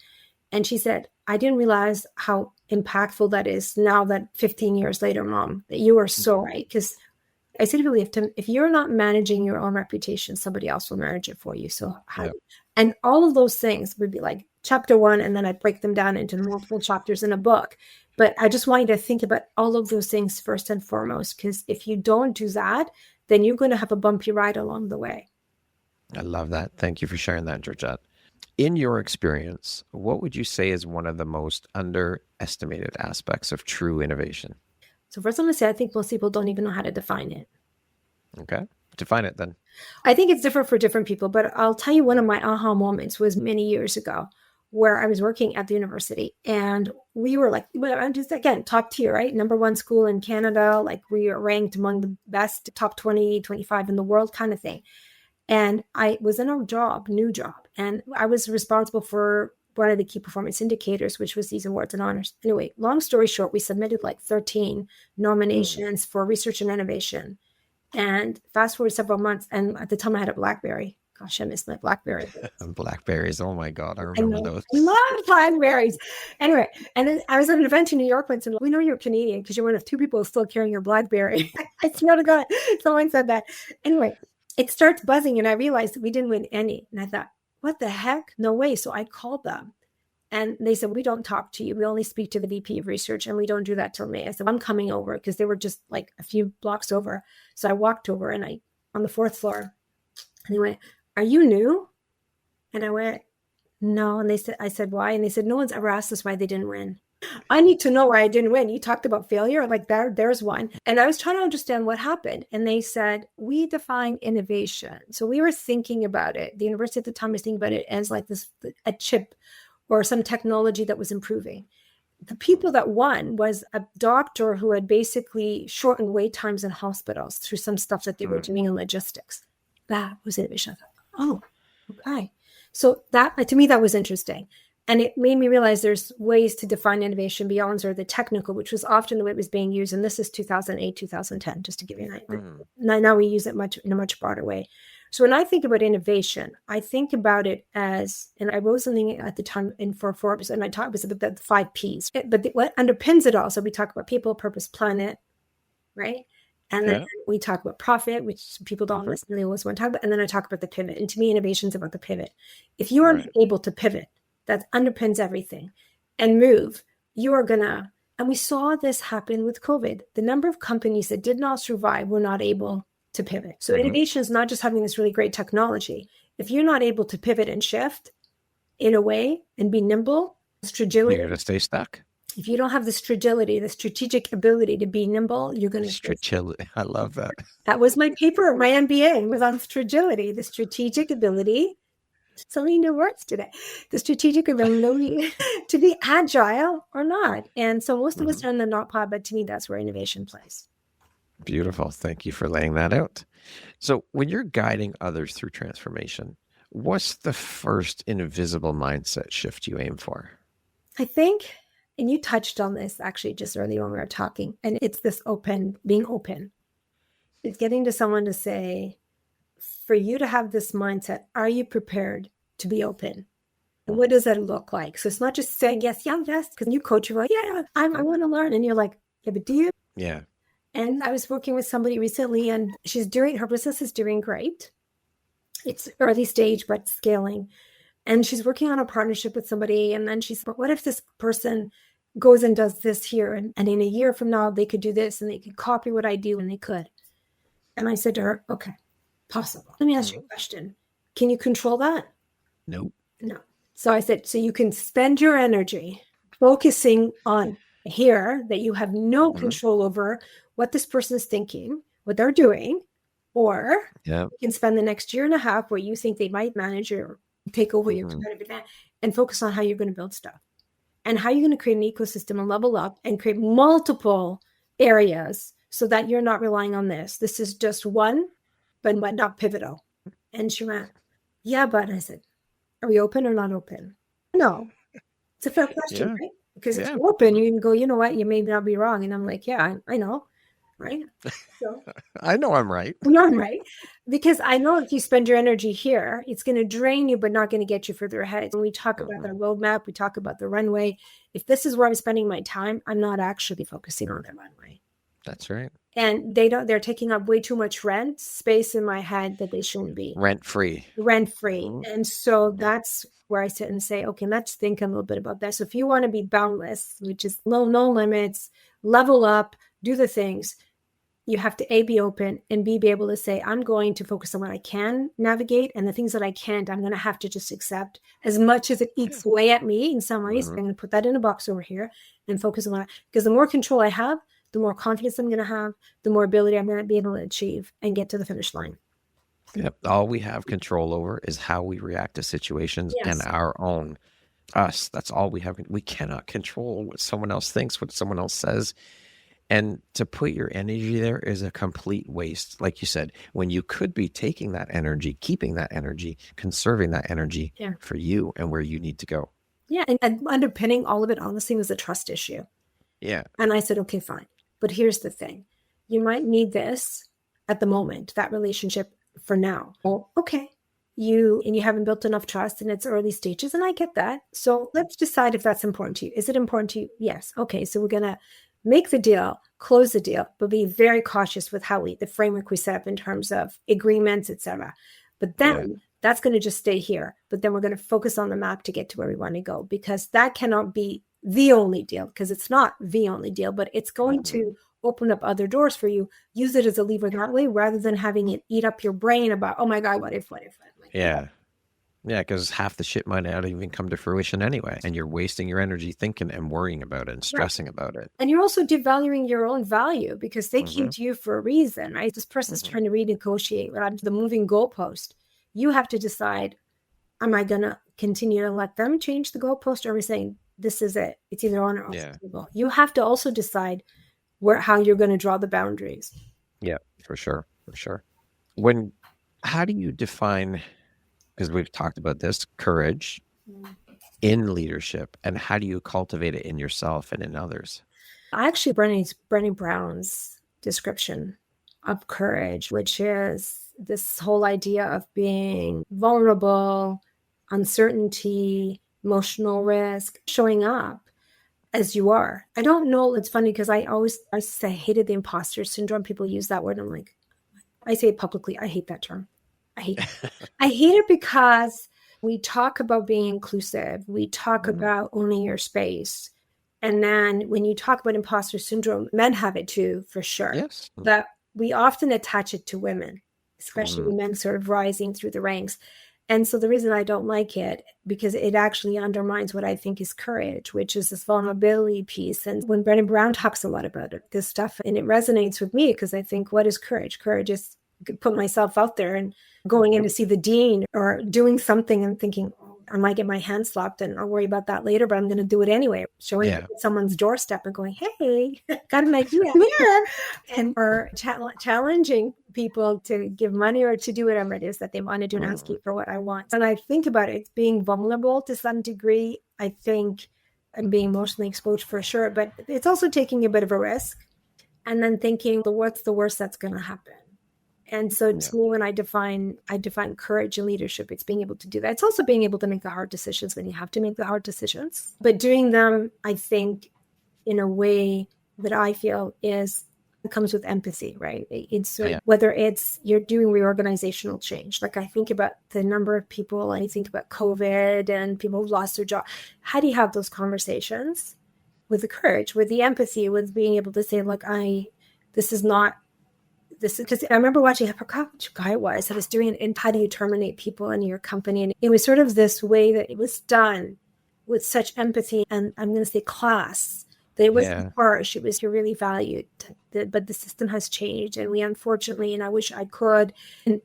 And she said, I didn't realize how impactful that is now that 15 years later, Mom, that you are so right. Because I said, really, if you're not managing your own reputation, somebody else will manage it for you. So and all of those things would be like chapter 1, and then I'd break them down into multiple chapters in a book. But I just want you to think about all of those things first and foremost, because if you don't do that, then you're going to have a bumpy ride along the way. I love that. Thank you for sharing that, Georgette. In your experience, what would you say is one of the most underestimated aspects of true innovation? So first I'm going to say, I think most people don't even know how to define it. Okay. Define it then. I think it's different for different people, but I'll tell you one of my aha moments was many years ago, where I was working at the university, and we were like, I'm just, again, top tier, right? Number 1 school in Canada. Like, we are ranked among the best, top 20, 25 in the world kind of thing. And I was in a new job, and I was responsible for one of the key performance indicators, which was these awards and honors. Anyway, long story short, we submitted like 13 nominations for research and innovation. And fast forward several months, and at the time I had a BlackBerry. Gosh, I miss my BlackBerry. Blackberries, oh my God, I remember those. I love BlackBerries. Anyway, and then I was at an event in New York once, and we know you're Canadian because you're one of 2 people still carrying your BlackBerry. I swear to God, someone said that. Anyway, it starts buzzing, and I realized that we didn't win any. And I thought, what the heck? No way. So I called them. And they said, we don't talk to you. We only speak to the VP of research, and we don't do that till May. I said, I'm coming over, because they were just like a few blocks over. So I walked over, and on the 4th floor, and they went, are you new? And I went, no. And I said, why? And they said, no one's ever asked us why they didn't win. I need to know why I didn't win. You talked about failure, like there's one. And I was trying to understand what happened. And they said, we define innovation. So we were thinking about it. The university at the time was thinking about it as like a chip or some technology that was improving. The people that won was a doctor who had basically shortened wait times in hospitals through some stuff that they were doing in logistics. That was innovation. I thought, oh, okay. So that, to me, that was interesting. And it made me realize there's ways to define innovation beyond sort of the technical, which was often the way it was being used. And this is 2008, 2010, just to give you an idea. Now we use it in a much broader way. So when I think about innovation, I think about it as, and I wrote something at the time for Forbes, and I talked about the 5 Ps. But what underpins it all, so we talk about people, purpose, planet, right? And then we talk about profit, which people don't necessarily always want to talk about. And then I talk about the pivot. And to me, innovation is about the pivot. If you are able to pivot, that underpins everything, and move, you are going to, and we saw this happen with COVID. The number of companies that did not survive were not able to pivot. So innovation is not just having this really great technology. If you're not able to pivot and shift in a way and be nimble, Strategility. You're going to stay stuck. If you don't have the strategility, the strategic ability to be nimble, you're going to strategility. I love that. That was my paper. My MBA was on strategility, the strategic ability. So many new words today. The strategic ability to be agile or not. And so most of us are in the not pod, but to me, that's where innovation plays. Beautiful. Thank you for laying that out. So when you're guiding others through transformation, what's the first invisible mindset shift you aim for? I think, and you touched on this actually just earlier when we were talking, and it's this being open. It's getting to someone to say, for you to have this mindset, are you prepared to be open? And what does that look like? So it's not just saying yes, because you coach, you're like, yeah, I want to learn. And you're like, yeah, but do you? Yeah. And I was working with somebody recently, and her business is doing great. It's early stage, but scaling. And she's working on a partnership with somebody. And then she's, but what if this person goes and does this here? And in a year from now, they could do this and they could copy what I do, and they could. And I said to her, okay, possible. Let me ask you a question. Can you control that? Nope. No. So I said, so you can spend your energy focusing on here that you have no control over what this person is thinking, what they're doing, or you can spend the next year and a half where you think they might manage or take over your competitive advantage and focus on how you're going to build stuff and how you're going to create an ecosystem and level up and create multiple areas so that you're not relying on this. This is just one, but not pivotal. And she went, yeah, but I said, are we open or not open? No. It's a fair question, right? Because if you're open, you can go, you know what, you may not be wrong. And I'm like, yeah, I know, right? So I know I'm right. No, I'm right. Because I know if you spend your energy here, it's going to drain you, but not going to get you further ahead. When we talk about the roadmap, we talk about the runway. If this is where I'm spending my time, I'm not actually focusing on the runway. That's right. And they're taking up way too much rent space in my head that they shouldn't be. Rent free. And so that's where I sit and say, okay, let's think a little bit about that. So if you want to be boundless, which is no limits, level up, do the things, you have to A, be open, and B, be able to say, I'm going to focus on what I can navigate, and the things that I can't, I'm going to have to just accept as much as it eats away at me in some ways. I'm going to put that in a box over here and focus on that. Because the more control I have, the more confidence I'm going to have, the more ability I'm going to be able to achieve and get to the finish line. Yep. All we have control over is how we react to situations and our own us. That's all we have. We cannot control what someone else thinks, what someone else says. And to put your energy there is a complete waste. Like you said, when you could be taking that energy, keeping that energy, conserving that energy for you and where you need to go. Yeah. And underpinning all of it, honestly, was a trust issue. Yeah. And I said, okay, fine. But here's the thing. You might need this at the moment, that relationship for now. Well, okay. You haven't built enough trust in its early stages. And I get that. So let's decide if that's important to you. Is it important to you? Yes. Okay. So we're going to make the deal, close the deal, but be very cautious with the framework we set up in terms of agreements, etc. But then that's going to just stay here. But then we're going to focus on the map to get to where we want to go, because that cannot be the only deal, because it's not the only deal, but it's going to open up other doors for you. Use it as a lever that way, rather than having it eat up your brain about, oh my God, what if? Like, yeah. Yeah, because half the shit might not even come to fruition anyway. And you're wasting your energy thinking and worrying about it and stressing about it. And you're also devaluing your own value, because they came to you for a reason, right? This person's trying to renegotiate the moving goalpost. You have to decide, am I going to continue to let them change the goalpost, or are we saying, this is it? It's either on or off the table. You have to also decide how you're going to draw the boundaries. Yeah, for sure. How do you define, because we've talked about this, courage in leadership, and how do you cultivate it in yourself and in others? Actually, Brené Brown's description of courage, which is this whole idea of being vulnerable, uncertainty, emotional risk, showing up as you are. I don't know. It's funny because I say I hated the imposter syndrome. People use that word. I'm like, I say it publicly. I hate that term. I hate it because we talk about being inclusive. We talk about owning your space. And then when you talk about imposter syndrome, men have it too, for sure. Yes. But we often attach it to women, especially men sort of rising through the ranks. And so the reason I don't like it, because it actually undermines what I think is courage, which is this vulnerability piece. And when Brené Brown talks a lot about it, this stuff, and it resonates with me because I think, what is courage? Courage is put myself out there and going in to see the dean or doing something and thinking, I might get my hand slapped and I'll worry about that later, but I'm going to do it anyway. Showing up at someone's doorstep and going, hey, got an idea here. And or challenging people to give money or to do whatever it is that they want to do and asking for what I want. And I think about it, being vulnerable to some degree, I think, and being emotionally exposed for sure, but it's also taking a bit of a risk and then thinking, well, what's the worst that's going to happen? And so to me, when I define courage and leadership, it's being able to do that. It's also being able to make the hard decisions when you have to make the hard decisions, but doing them, I think, in a way that I feel comes with empathy, right? It's whether it's you're doing reorganizational change. Like I think about the number of people, I think about COVID and people who've lost their job. How do you have those conversations with the courage, with the empathy, with being able to say, look, this is because I remember watching, I forgot which guy it was. I was doing it in how do you terminate people in your company? And it was sort of this way that it was done with such empathy and I'm going to say class, that it wasn't harsh. It was, you're really valued, but the system has changed. And we unfortunately, and I wish I could,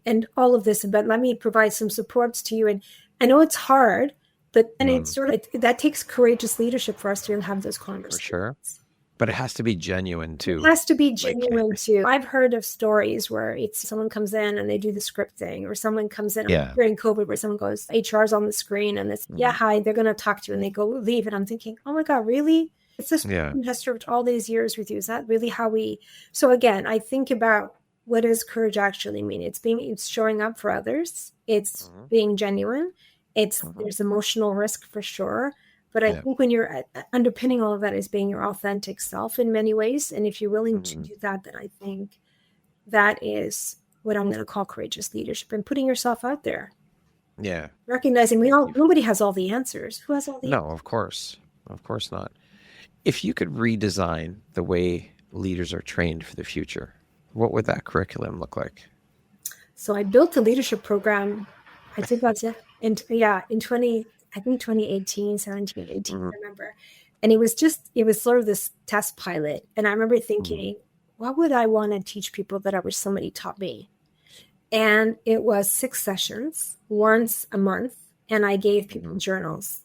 and all of this, but let me provide some supports to you. And I know it's hard, but and it's sort of, that takes courageous leadership for us to have those conversations. For sure. But it has to be genuine too. It has to be genuine too. I've heard of stories where it's someone comes in and they do the script thing, or someone comes in during COVID where someone goes, HR's on the screen and it's, hi, they're going to talk to you, and they go leave. And I'm thinking, oh my God, really? It's this person has served all these years with you. Is that really how we? So again, I think about what does courage actually mean? It's showing up for others. It's being genuine. There's emotional risk for sure. But I think when you're underpinning all of that is being your authentic self in many ways. And if you're willing to do that, then I think that is what I'm going to call courageous leadership, and putting yourself out there. Yeah. Recognizing nobody has all the answers. Who has all the answers? No, of course. Of course not. If you could redesign the way leaders are trained for the future, what would that curriculum look like? So I built a leadership program, I think that's it, in 2018, 17, 18, I remember. And it was sort of this test pilot. And I remember thinking, what would I want to teach people that I wish somebody taught me? And it was 6 sessions, once a month. And I gave people journals.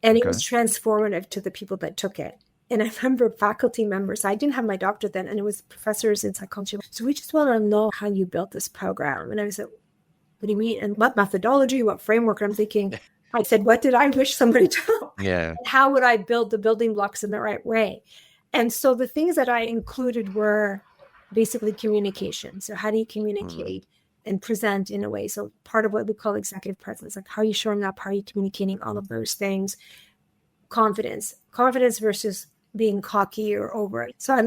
And it was transformative to the people that took it. And I remember faculty members, I didn't have my doctorate then, and it was professors in psychology. So we just want to know how you built this program. And I said, what do you mean? And what methodology, what framework? And I'm thinking, I said, what did I wish somebody taught? Yeah. And how would I build the building blocks in the right way? And so the things that I included were basically communication. So how do you communicate and present in a way? So part of what we call executive presence, like how are you showing up? How are you communicating? All of those things. Confidence versus being cocky or over it. So I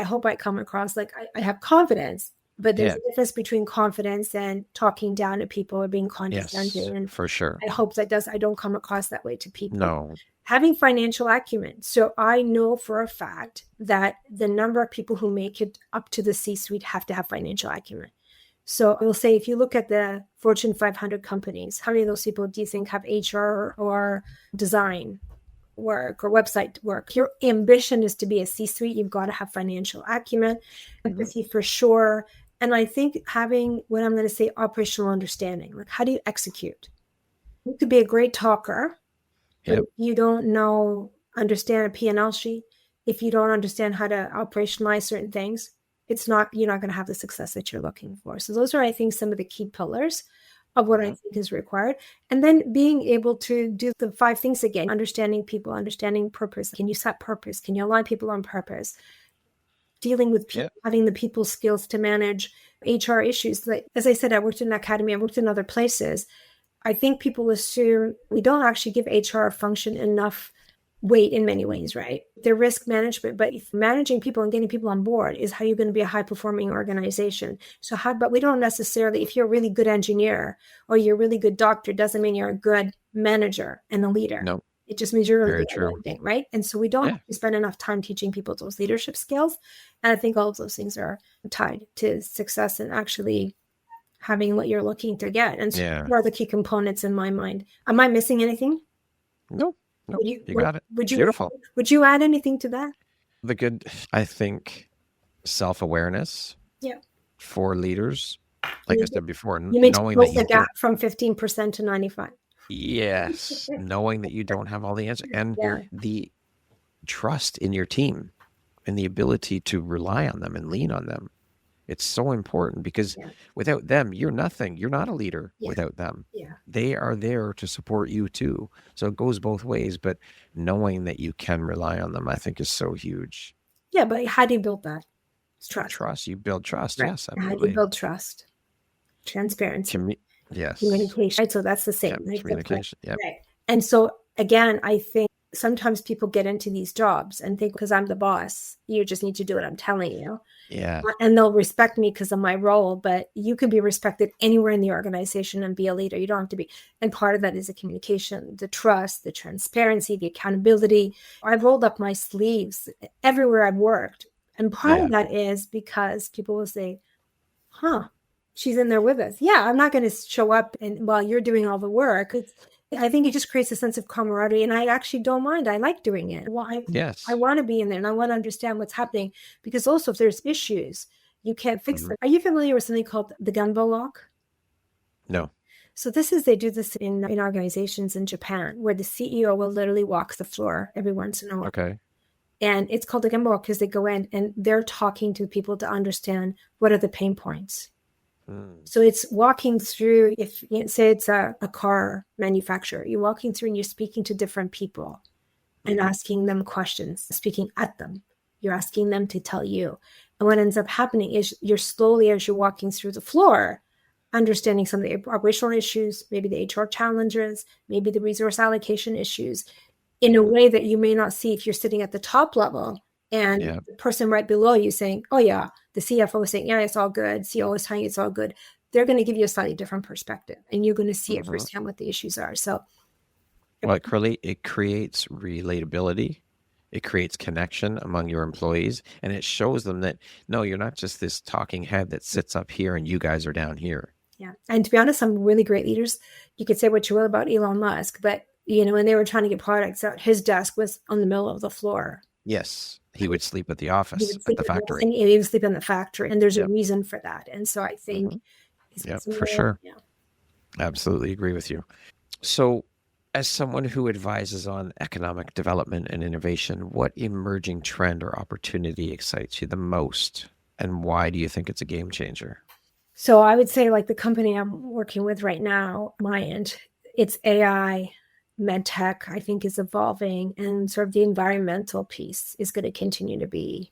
hope I come across like I have confidence. But there's a difference between confidence and talking down to people or being condescending. Yes, and for sure. I hope I don't come across that way to people. No. Having financial acumen. So I know for a fact that the number of people who make it up to the C-suite have to have financial acumen. So I will say, if you look at the Fortune 500 companies, how many of those people do you think have HR or design work or website work? Your ambition is to be a C-suite. You've got to have financial acumen, empathy for sure. And I think having what I'm going to say, operational understanding, like how do you execute? You could be a great talker, but if you don't understand a P&L sheet, if you don't understand how to operationalize certain things, you're not going to have the success that you're looking for. So those are, I think, some of the key pillars of what I think is required. And then being able to do the 5 things again, understanding people, understanding purpose. Can you set purpose? Can you align people on purpose? Dealing with people, having the people skills to manage HR issues. Like, as I said, I worked in an academy, I worked in other places. I think people assume we don't actually give HR function enough weight in many ways, right? They're risk management, but if managing people and getting people on board is how you're going to be a high performing organization. But we don't necessarily, if you're a really good engineer or you're a really good doctor, doesn't mean you're a good manager and a leader. No. It just means you're Very really true. good, right? And so we don't spend enough time teaching people those leadership skills. And I think all of those things are tied to success and actually having what you're looking to get. And so what are the key components in my mind? Am I missing anything? No, you got it. Beautiful. Would you add anything to that? I think self-awareness for leaders, like I said before, knowing that the gap from 15% to 95%. Yes, knowing that you don't have all the answers, and the trust in your team and the ability to rely on them and lean on them. It's so important because without them, you're nothing. You're not a leader without them. Yeah. They are there to support you too. So it goes both ways, but knowing that you can rely on them, I think, is so huge. Yeah, but how do you build that? It's trust. You build trust. Right. Yes, absolutely. How do you build trust? Transparency. Yes. Communication. Right. So that's the same. Communication. Yeah. Right. And so again, I think sometimes people get into these jobs and think, because I'm the boss, you just need to do what I'm telling you. Yeah. And they'll respect me because of my role, but you can be respected anywhere in the organization and be a leader. You don't have to be. And part of that is the communication, the trust, the transparency, the accountability. I've rolled up my sleeves everywhere I've worked. And part of that is because people will say, she's in there with us. Yeah, I'm not going to show up and while you're doing all the work. I think it just creates a sense of camaraderie, and I actually don't mind. I like doing it. Well, I want to be in there, and I want to understand what's happening, because also if there's issues, you can't fix them. Are you familiar with something called the Gunbo lock? No. So they do this in organizations in Japan, where the CEO will literally walk the floor every once in a while. Okay. And it's called the Gunbo lock because they go in and they're talking to people to understand what are the pain points. So it's walking through, if say it's a car manufacturer, you're walking through and you're speaking to different people and asking them questions, speaking at them. You're asking them to tell you. And what ends up happening is you're slowly, as you're walking through the floor, understanding some of the operational issues, maybe the HR challenges, maybe the resource allocation issues, in a way that you may not see if you're sitting at the top level. And the person right below you saying, oh, yeah, the CFO is saying, yeah, it's all good. CEO is telling you it's all good. They're going to give you a slightly different perspective, and you're going to see it firsthand what the issues are. So, well, it creates relatability. It creates connection among your employees, and it shows them that, no, you're not just this talking head that sits up here and you guys are down here. Yeah. And to be honest, some really great leaders, you could say what you will about Elon Musk, but, when they were trying to get products out, his desk was on the middle of the floor. Yes. He would sleep at the office, at the factory. And he would sleep in the factory. And there's a reason for that. And so I think... for sure. Yeah. Absolutely agree with you. So as someone who advises on economic development and innovation, what emerging trend or opportunity excites you the most? And why do you think it's a game changer? So I would say, like the company I'm working with right now, Mind, it's AI. MedTech, I think, is evolving, and sort of the environmental piece is going to continue to be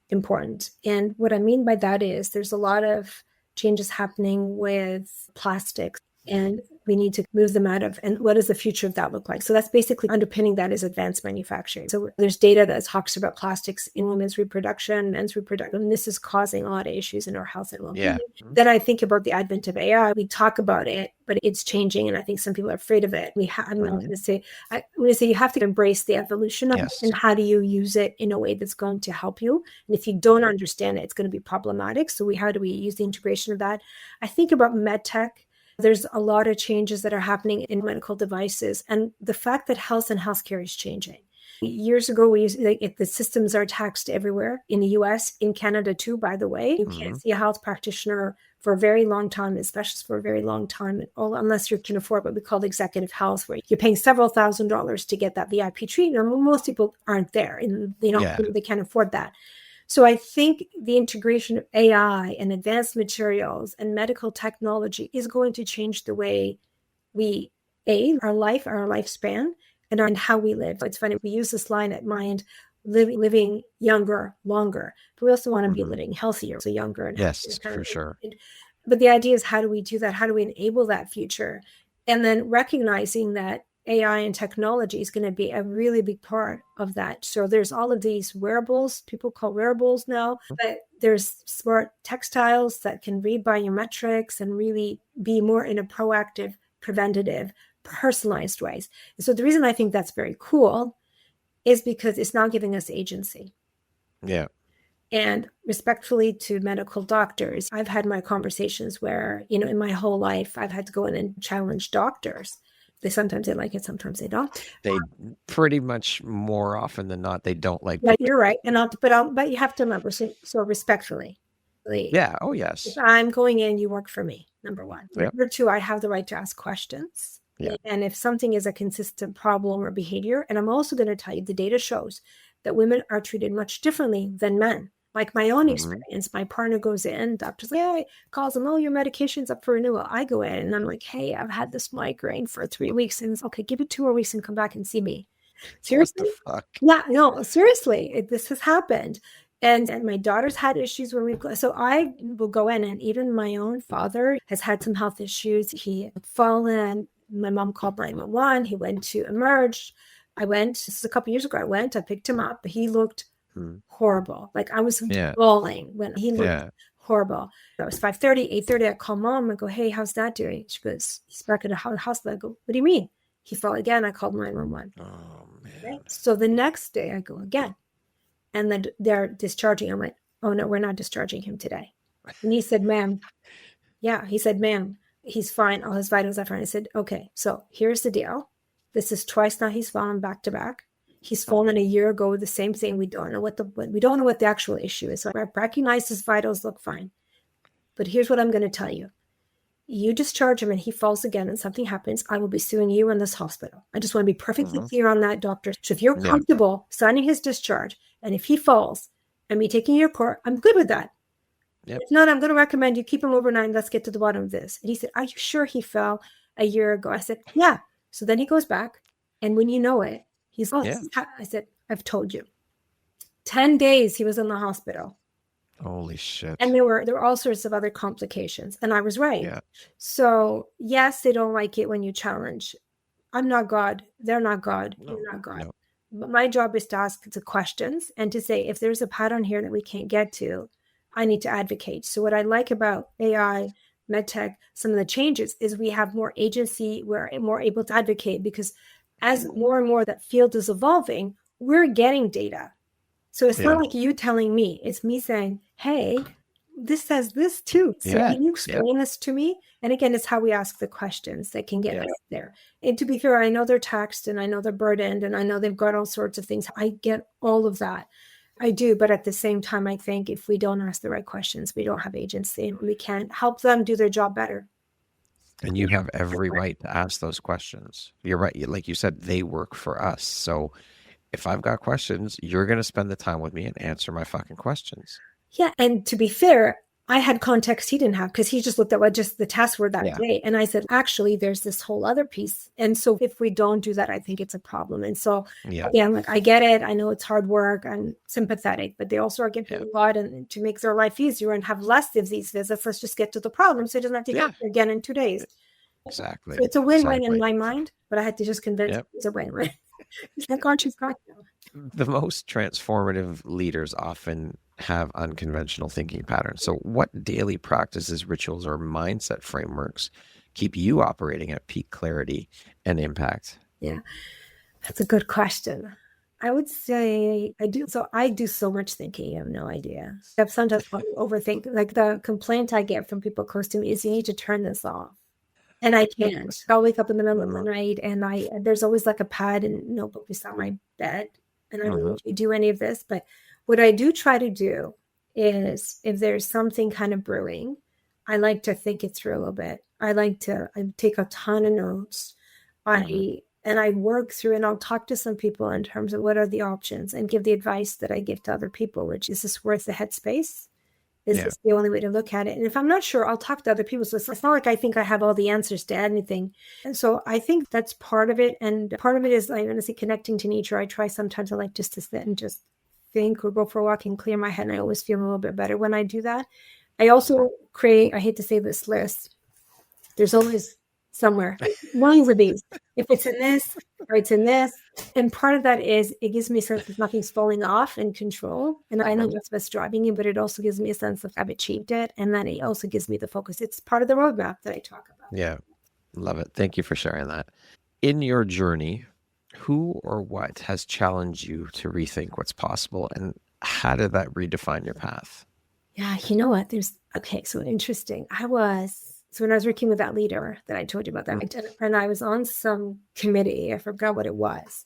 important. And what I mean by that is there's a lot of changes happening with plastics, and we need to move them out of, and what does the future of that look like? So that's basically underpinning that is advanced manufacturing. So there's data that talks about plastics in women's reproduction, men's reproduction, and this is causing a lot of issues in our health and well-being. Then I think about the advent of AI. We talk about it, but it's changing, and I think some people are afraid of it. I'm going to say you have to embrace the evolution of it, and how do you use it in a way that's going to help you? And if you don't understand it, it's going to be problematic. So how do we use the integration of that? I think about medtech. There's a lot of changes that are happening in medical devices, and the fact that health and healthcare is changing. Years ago, the systems are taxed everywhere in the US, in Canada too, by the way. You can't see a health practitioner for a very long time, a specialist for a very long time, unless you can afford what we call executive health, where you're paying several $1,000s to get that VIP treatment. Most people aren't there, and they can't afford that. So I think the integration of AI and advanced materials and medical technology is going to change the way we our lifespan, and how we live. It's funny, we use this line at Mind, living younger, longer, but we also want to be living healthier, so younger. And yes, for sure. But the idea is, how do we do that? How do we enable that future? And then recognizing that AI and technology is going to be a really big part of that. So there's all of these wearables, people call wearables now, but there's smart textiles that can read biometrics and really be more in a proactive, preventative, personalized ways. And so the reason I think that's very cool is because it's now giving us agency. Yeah. And respectfully to medical doctors, I've had my conversations where, in my whole life, I've had to go in and challenge doctors. Sometimes they like it, sometimes they don't. They pretty much more often than not, they don't like. Yeah, you're right. But you have to remember, so respectfully. Yeah. Oh, yes. If I'm going in, you work for me, number one. Yep. Number two, I have the right to ask questions. Yeah. And if something is a consistent problem or behavior, and I'm also going to tell you, the data shows that women are treated much differently than men. Like my own experience, my partner goes in, doctor's like, hey, calls him, oh, your medication's up for renewal. I go in and I'm like, hey, I've had this migraine for 3 weeks. And it's okay, give it 2 more weeks and come back and see me. Seriously? What the fuck? Yeah, no, seriously, this has happened. And my daughter's had issues when so I will go in, and even my own father has had some health issues. He had fallen. My mom called 911. He went to Emerge. This is a couple years ago. I picked him up. He looked horrible. Like I was bawling when he looked horrible. It was 5:30, 8:30. I call mom. I go, hey, how's Dad doing? She goes, he's back at the hospital. I go, what do you mean? He fell again. I called 911. Oh, man. Right? So the next day I go again. And then they're discharging. I'm like, oh, no, we're not discharging him today. And he said, ma'am, he's fine. All his vitals are fine. I said, okay, so here's the deal. This is twice now he's fallen back to back. He's fallen a year ago with the same thing. We don't know what the actual issue is. So I recognize his vitals look fine. But here's what I'm going to tell you. You discharge him and he falls again and something happens, I will be suing you and this hospital. I just want to be perfectly clear on that, doctor. So if you're comfortable signing his discharge, and if he falls and me taking you to court, I'm good with that. Yep. If not, I'm going to recommend you keep him overnight and let's get to the bottom of this. And he said, are you sure he fell a year ago? I said, yeah. So then he goes back. And when you know it, he's, I said, I've told you. 10 days he was in the hospital. Holy shit. And there were all sorts of other complications. And I was right. Yeah. So yes, they don't like it when you challenge. I'm not God. They're not God. No, you're not God. No. But my job is to ask the questions and to say, if there's a pattern here that we can't get to, I need to advocate. So what I like about AI, medtech, some of the changes is we have more agency. We're more able to advocate because as more and more that field is evolving, we're getting data. So it's not like you telling me, it's me saying, hey, this says this too. So can you explain this to me? And again, it's how we ask the questions that can get us there. And to be fair, I know they're taxed and I know they're burdened and I know they've got all sorts of things. I get all of that. I do. But at the same time, I think if we don't ask the right questions, we don't have agency and we can't help them do their job better. And you have every right to ask those questions. You're right. Like you said, they work for us. So if I've got questions, you're going to spend the time with me and answer my fucking questions. Yeah. And to be fair, I had context he didn't have because he just looked at what just the tasks were that day. And I said, actually, there's this whole other piece. And so if we don't do that, I think it's a problem. And so, I'm like, I get it. I know it's hard work. I'm sympathetic, but they also are getting a lot and to make their life easier and have less of these visits. Let's just get to the problem. So he doesn't have to get there again in 2 days. Exactly. So it's a win-win in my mind, but I had to just convince him it's a win-win. The most transformative leaders often have unconventional thinking patterns. So what daily practices, rituals, or mindset frameworks keep you operating at peak clarity and impact? Yeah, that's a good question. I would say I do so much thinking. You have no idea. I've sometimes overthink. Like the complaint I get from people close to me is you need to turn this off. And I can't. I'll wake up in the middle of the night and there's always like a pad and notebook beside my bed. And I don't know if you do any of this, but what I do try to do is if there's something kind of brewing, I like to think it through a little bit. I take a ton of notes. I work through and I'll talk to some people in terms of what are the options and give the advice that I give to other people, which is this worth the headspace? Is this the only way to look at it? And if I'm not sure, I'll talk to other people. So it's not like I think I have all the answers to anything. And so I think that's part of it. And part of it is, I'm going to say, connecting to nature. I try sometimes, I like just to sit and just think or go for a walk and clear my head. And I always feel a little bit better when I do that. I also create, I hate to say this list. There's always somewhere, millions of these. If it's in this or it's in this. And part of that is it gives me a sense of nothing's falling off and control. And I know that's what's driving you, but it also gives me a sense of I've achieved it. And then it also gives me the focus. It's part of the roadmap that I talk about. Yeah. Love it. Thank you for sharing that. In your journey, who or what has challenged you to rethink what's possible? And how did that redefine your path? Yeah, you know what? So interesting. When I was working with that leader that I told you about, and I was on some committee, I forgot what it was.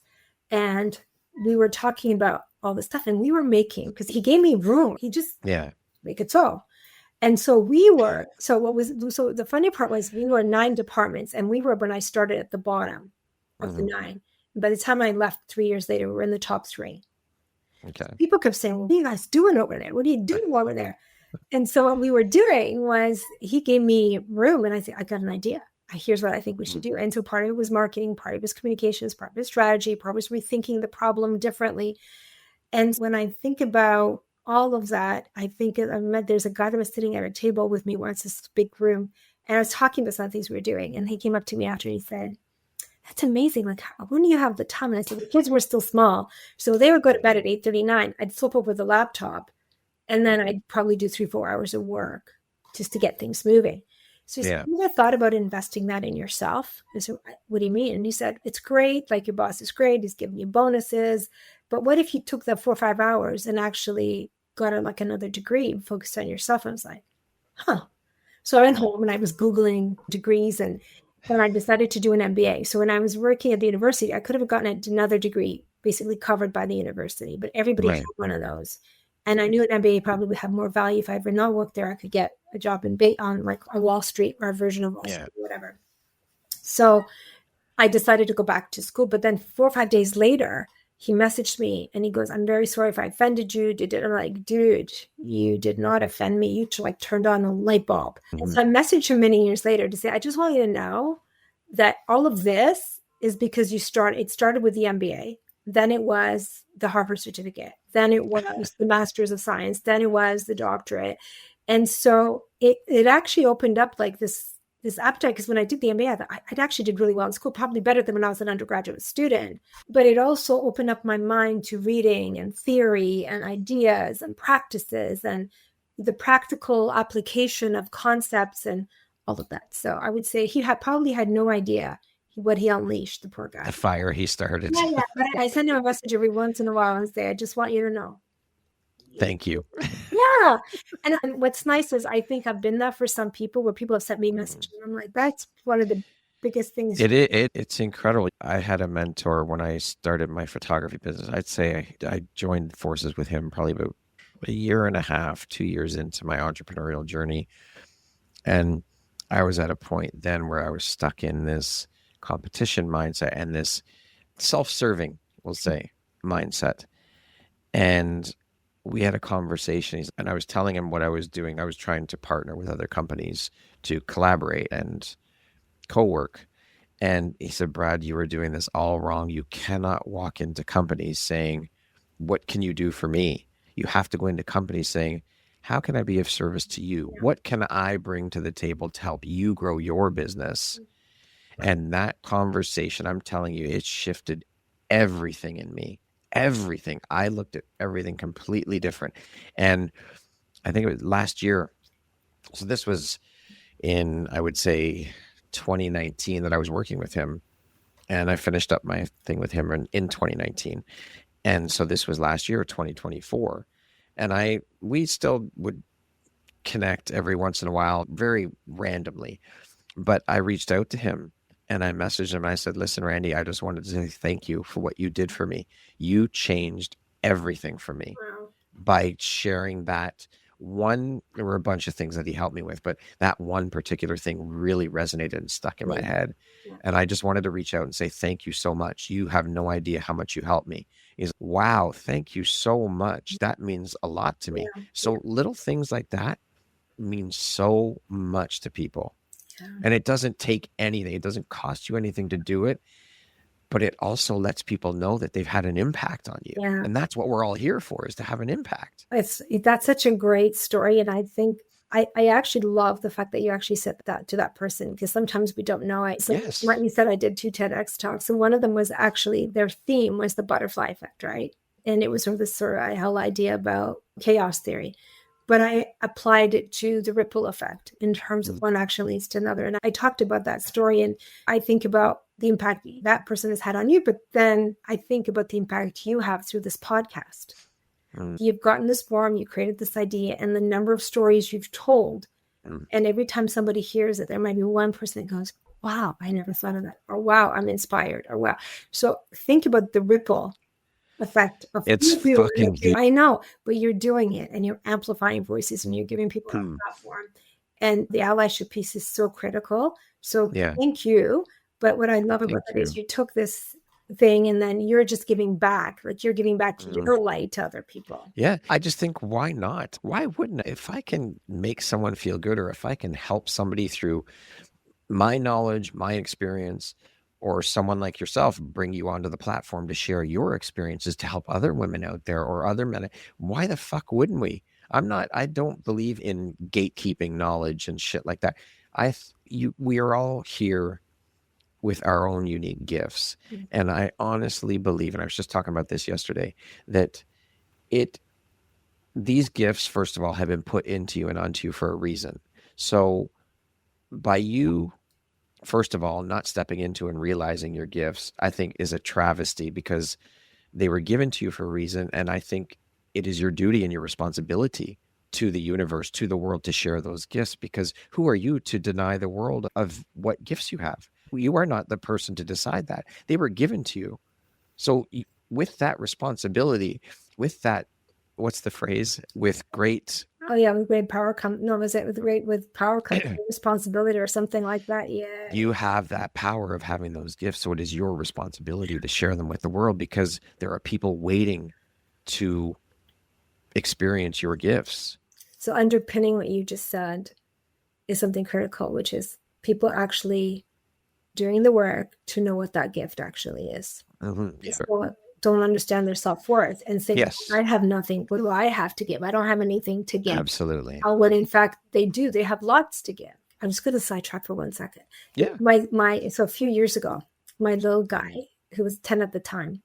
And we were talking about all this stuff, and we were because he gave me room. He just make it so. And so the funny part was we were 9 departments, and when I started at the bottom of the 9. By the time I left 3 years later, we were in the top 3. Okay. People kept saying, "What are you guys doing over there? What are you doing over there?" And so what we were doing was he gave me room, and I said, "I got an idea. Here's what I think we should do." And so part of it was marketing, part of it was communications, part of it was strategy, part of it was rethinking the problem differently. And when I think about all of that, I think there's a guy that was sitting at a table with me once, this big room, and I was talking about some things we were doing. And he came up to me after and he said, "That's amazing. Like, when do you have the time?" And I said, "The kids were still small. So they would go to bed at 8:39. I'd flip over the laptop, and then I'd probably do 3-4 hours of work just to get things moving." So he said, "You ever thought about investing that in yourself?" I said, "What do you mean?" And he said, "It's great. Like, your boss is great. He's giving you bonuses. But what if you took the 4 or 5 hours and actually got another degree and focused on yourself?" I was like, huh. So I went home and I was Googling degrees, and then I decided to do an MBA. So when I was working at the university, I could have gotten another degree basically covered by the university, but everybody had one of those. And I knew an MBA probably would have more value. If I ever not worked there, I could get a job on like a Wall Street or a version of Wall Street, whatever. So I decided to go back to school. But then 4 or 5 days later, he messaged me and he goes, "I'm very sorry if I offended you." I'm like, "Dude, you did not offend me. You turned on a light bulb." And so I messaged him many years later to say, "I just want you to know that all of this is because it started with the MBA. Then it was the Harvard certificate. Then it was the Master's of Science. Then it was the doctorate." And so it actually opened up like this appetite, because when I did the MBA, I thought I actually did really well in school, probably better than when I was an undergraduate student. But it also opened up my mind to reading and theory and ideas and practices and the practical application of concepts and all of that. So I would say he probably had no idea what he unleashed, the poor guy. The fire he started. Yeah. But I send him a message every once in a while and say, "I just want you to know. Thank you." Yeah. And what's nice is I think I've been there for some people where people have sent me messages. And I'm like, that's one of the biggest things. It's incredible. I had a mentor when I started my photography business. I'd say I joined forces with him probably about a year and a half, 2 years into my entrepreneurial journey. And I was at a point then where I was stuck in this competition mindset and this self-serving, we'll say, mindset. And we had a conversation, and I was telling him what I was doing. I was trying to partner with other companies to collaborate and co-work. And he said, "Brad, you are doing this all wrong. You cannot walk into companies saying, 'What can you do for me?' You have to go into companies saying, 'How can I be of service to you? What can I bring to the table to help you grow your business?'" And that conversation, I'm telling you, it shifted everything in me. Everything. I looked at everything completely different. And I think it was last year. So this was in, I would say, 2019 that I was working with him. And I finished up my thing with him in 2019. And so this was last year, 2024. And we still would connect every once in a while, very randomly. But I reached out to him and I messaged him. I said, "Listen, Randy, I just wanted to say thank you for what you did for me. You changed everything for me by sharing that one." There were a bunch of things that he helped me with, but that one particular thing really resonated and stuck in my head. And I just wanted to reach out and say, "Thank you so much. You have no idea how much you helped me." He's, "Wow, thank you so much. That means a lot to me." So little things like that mean so much to people. And it doesn't take anything. It doesn't cost you anything to do it, but it also lets people know that they've had an impact on you. And that's what we're all here for, is to have an impact. That's such a great story. And I think I actually love the fact that you actually said that to that person, because sometimes we don't know. Martin said I did 2 TEDx talks, and one of them was actually, their theme was the butterfly effect, right? And it was this whole idea about chaos theory. But I applied it to the ripple effect in terms of one action leads to another. And I talked about that story, and I think about the impact that person has had on you, but then I think about the impact you have through this podcast. You've gotten this form, you created this idea, and the number of stories you've told. And every time somebody hears it, there might be one person that goes, wow, I never thought of that. Or wow, I'm inspired. Or wow. So think about the ripple effect of I know, but you're doing it and you're amplifying voices and you're giving people a platform. And the allyship piece is so critical. So thank you. But what I love about it is you took this thing and then you're just giving back. Like you're giving back to your light to other people. Yeah. I just think, why not? Why wouldn't I? If I can make someone feel good, or if I can help somebody through my knowledge, my experience, or someone like yourself bring you onto the platform to share your experiences to help other women out there or other men, why the fuck wouldn't we? I don't believe in gatekeeping knowledge and shit like that. We are all here with our own unique gifts. And I honestly believe, and I was just talking about this yesterday, that these gifts, first of all, have been put into you and onto you for a reason. So by you, first of all, not stepping into and realizing your gifts, I think is a travesty, because they were given to you for a reason. And I think it is your duty and your responsibility to the universe, to the world, to share those gifts, because who are you to deny the world of what gifts you have? You are not the person to decide that. They were given to you. So with that responsibility, with that, what's the phrase? With great... Oh yeah, with great power comes, no, was it with power comes responsibility or something like that? Yeah. You have that power of having those gifts. So it is your responsibility to share them with the world, because there are people waiting to experience your gifts. So underpinning what you just said is something critical, which is people actually doing the work to know what that gift actually is. People don't understand their self-worth and say, I have nothing. What do I have to give? I don't have anything to give. Absolutely. When in fact they do. They have lots to give. I'm just going to sidetrack for 1 second. Yeah. So a few years ago, my little guy, who was 10 at the time,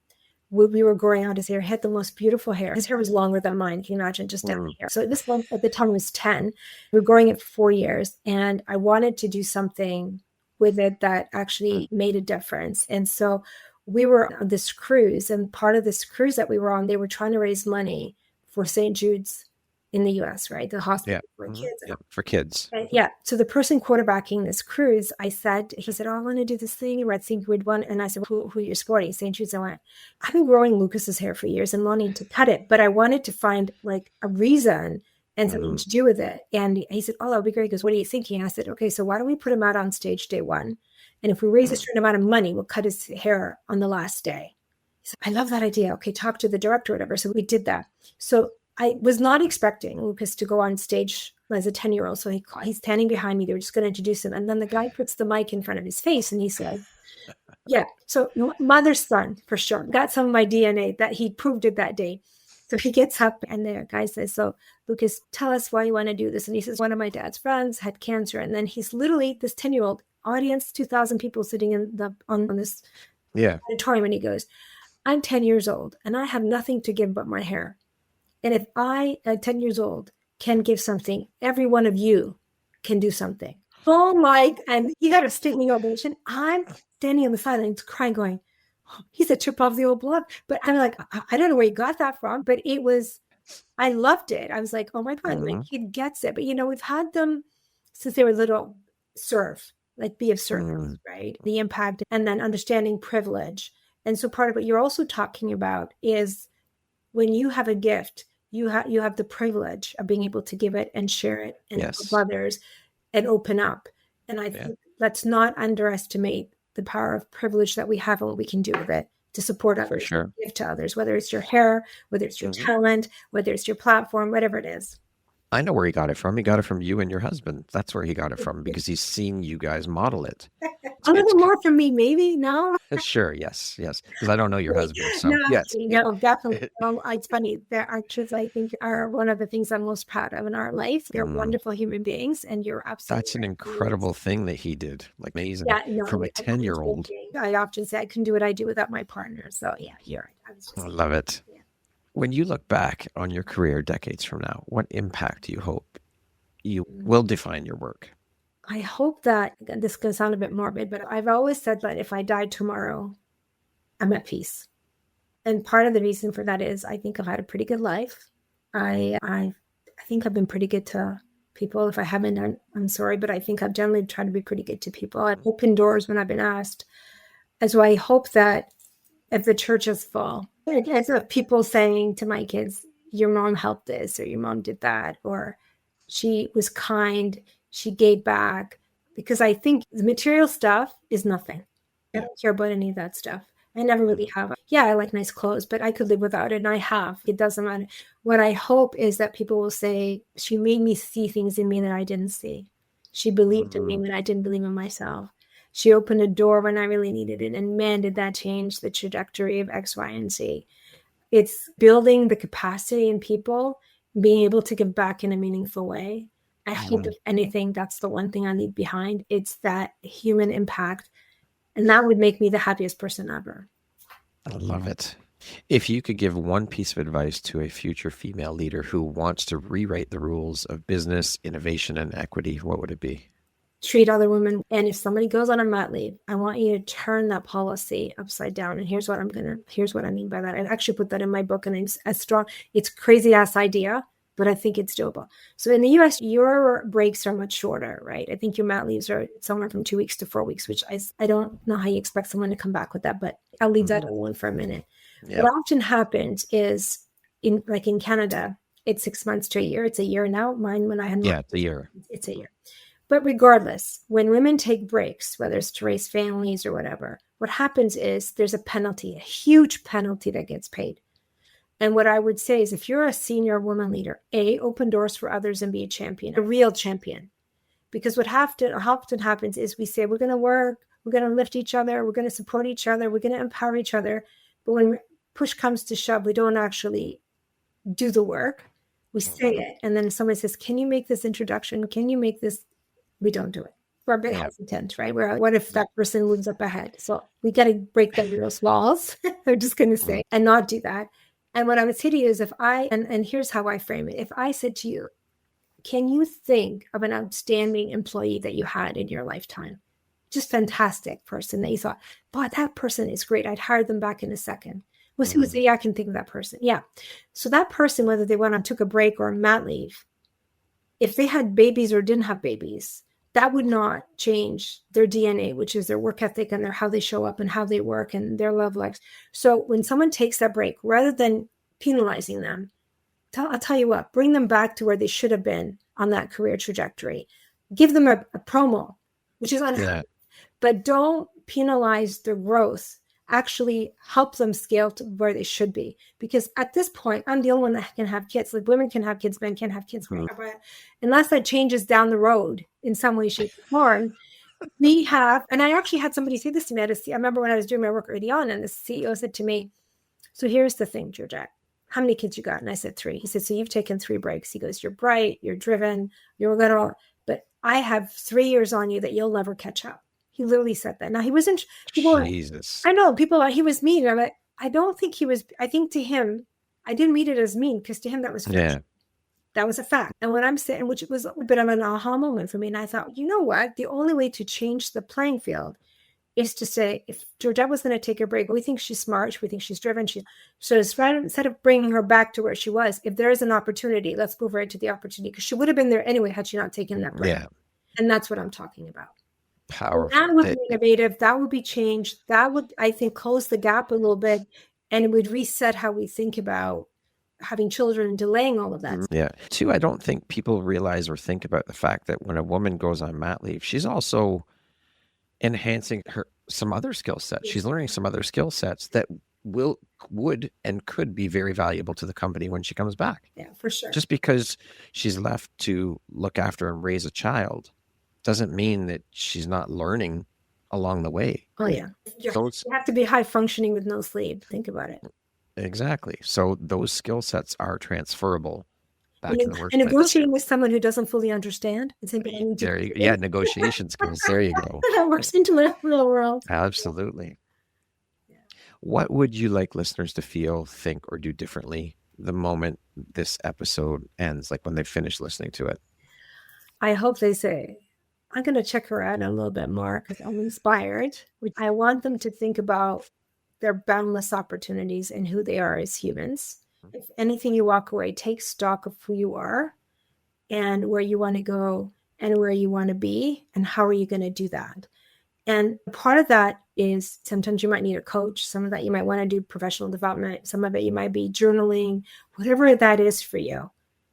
we were growing out his hair. He had the most beautiful hair. His hair was longer than mine. Can you imagine? Just down here. So this one at the time was 10. We were growing it for 4 years. And I wanted to do something with it that actually made a difference. And so we were on this cruise, and part of this cruise that we were on, they were trying to raise money for St. Jude's in the US, right? The hospital for kids. For kids. And so the person quarterbacking this cruise, he said, oh, I want to do this thing. Red St. Jude one. And I said, who are you supporting? St. Jude's. I went, I've been growing Lucas's hair for years and wanting to cut it, but I wanted to find like a reason and something to do with it. And he said, oh, that would be great. He goes, what are you thinking? I said, okay, so why don't we put him out on stage day one? And if we raise a certain amount of money, we'll cut his hair on the last day. He said, I love that idea. Okay, talk to the director or whatever. So we did that. So I was not expecting Lucas to go on stage as a 10-year-old. So he's standing behind me. They were just going to introduce him. And then the guy puts the mic in front of his face and he said, so mother's son, for sure. Got some of my DNA that he proved it that day. So he gets up and the guy says, so Lucas, tell us why you want to do this. And he says, one of my dad's friends had cancer. And then he's literally this 10-year-old audience, 2,000 people sitting on this auditorium. And he goes, I'm 10 years old and I have nothing to give but my hair. And if I, at 10 years old, can give something, every one of you can do something. Oh my, and he got a standing ovation. I'm standing on the sidelines crying, going, oh, he's a trip off the old block. But I'm like, I don't know where he got that from, but I loved it. I was like, oh my God, like he gets it. But we've had them since they were little serve, like be of service, right? The impact and then understanding privilege. And so part of what you're also talking about is when you have a gift, you have the privilege of being able to give it and share it and help others and open up. And I think let's not underestimate the power of privilege that we have and what we can do with it to support others, for sure. Give to others, whether it's your hair, whether it's your talent, whether it's your platform, whatever it is. I know where he got it from. He got it from you and your husband. That's where he got it from, because he's seen you guys model it. A little more from me, maybe. No. Sure. Yes. Because I don't know your husband. So no, definitely. It's funny. Their actions, I think, are one of the things I'm most proud of in our life. They're wonderful human beings, and you're absolutely. That's an incredible thing that he did. Like amazing. From a 10-year-old. I often say I couldn't do what I do without my partner. So you're right. I love it. Yeah. When you look back on your career decades from now, what impact do you hope you will define your work? I hope that, this can sound a bit morbid, but I've always said that if I died tomorrow, I'm at peace. And part of the reason for that is I think I've had a pretty good life. I think I've been pretty good to people. If I haven't, I'm sorry, but I think I've generally tried to be pretty good to people. I've opened doors when I've been asked. And so I hope that if the church is full, as of people saying to my kids, your mom helped this, or your mom did that, or she was kind, she gave back. Because I think the material stuff is nothing. I don't care about any of that stuff. I never really have. Yeah, I like nice clothes, but I could live without it, and I have. It doesn't matter. What I hope is that people will say, she made me see things in me that I didn't see. She believed in me when I didn't believe in myself. She opened a door when I really needed it. And man, did that change the trajectory of X, Y, and Z. It's building the capacity in people, being able to give back in a meaningful way. I hope, if anything, that's the one thing I leave behind. It's that human impact. And that would make me the happiest person ever. I love it. If you could give one piece of advice to a future female leader who wants to rewrite the rules of business, innovation, and equity, what would it be? Treat other women. And if somebody goes on a mat leave, I want you to turn that policy upside down. And here's what I mean by that. I actually put that in my book, and it's crazy ass idea, but I think it's doable. So in the US, your breaks are much shorter, right? I think your mat leaves are somewhere from 2 weeks to 4 weeks, which I don't know how you expect someone to come back with that, but I'll leave that alone for a minute. Yep. What often happens is in Canada, it's 6 months to a year. It's a year now. Mine, when I had it's a year. It's a year. But regardless, when women take breaks, whether it's to raise families or whatever, what happens is there's a penalty, a huge penalty that gets paid. And what I would say is, if you're a senior woman leader, open doors for others and be a champion, a real champion. Because what often happens is we say, we're going to work, we're going to lift each other, we're going to support each other, we're going to empower each other. But when push comes to shove, we don't actually do the work. We say it. And then someone says, can you make this introduction? Can you make this? We don't do it. We're a bit hesitant, right? What if that person moves up ahead? So we got to break down those walls. I'm just going to say, and not do that. And what I would say to you is, and here's how I frame it. If I said to you, can you think of an outstanding employee that you had in your lifetime? Just fantastic person that you thought, boy, that person is great. I'd hire them back in a second. Well, who would say, yeah, I can think of that person. Yeah. So that person, whether they went on, took a break or a mat leave, if they had babies or didn't have babies, that would not change their DNA, which is their work ethic and how they show up and how they work and their love lives. So when someone takes that break, rather than penalizing them, I'll tell you what, bring them back to where they should have been on that career trajectory. Give them a promo, which is unheard of, but don't penalize their growth. Actually help them scale to where they should be. Because at this point, I'm the only one that can have kids. Like, women can have kids, men can have kids. But unless that changes down the road in some way, shape, or form, we have, and I actually had somebody say this to me. I remember when I was doing my work early on, and the CEO said to me, so here's the thing, Georgette, how many kids you got? And I said 3. He said, so you've taken 3 breaks. He goes, you're bright, you're driven, you're little, but I have 3 years on you that you'll never catch up. He literally said that. Now, he wasn't, Jesus. I know people, he was mean. I'm like, I don't think he was, I think to him, I didn't read it as mean, because to him that was that was a fact. And what I'm saying, which was a bit of an aha moment for me. And I thought, you know what? The only way to change the playing field is to say, if Georgette was going to take a break, we think she's smart, we think she's driven. So instead of bringing her back to where she was, if there is an opportunity, let's move her into the opportunity, because she would have been there anyway had she not taken that break. Yeah. And that's what I'm talking about. Powerful. That would be innovative. That would be changed. That would, I think, close the gap a little bit, and it would reset how we think about having children and delaying all of that. Yeah. 2, I don't think people realize or think about the fact that when a woman goes on mat leave, she's also enhancing some other skill sets. She's learning some other skill sets that would and could be very valuable to the company when she comes back. Yeah, for sure. Just because she's left to look after and raise a child doesn't mean that she's not learning along the way. Oh, yeah. You have to be high functioning with no sleep. Think about it. Exactly. So those skill sets are transferable back to the workplace. And negotiating with someone who doesn't fully understand. Negotiation skills. There you go. That works into the real world. Absolutely. Yeah. What would you like listeners to feel, think, or do differently the moment this episode ends, like when they finish listening to it? I hope they say, I'm going to check her out a little bit more because I'm inspired. I want them to think about there are boundless opportunities in who they are as humans. If anything, you walk away, take stock of who you are and where you want to go and where you want to be and how are you going to do that. And part of that is sometimes you might need a coach. Some of that you might want to do professional development. Some of it you might be journaling, whatever that is for you.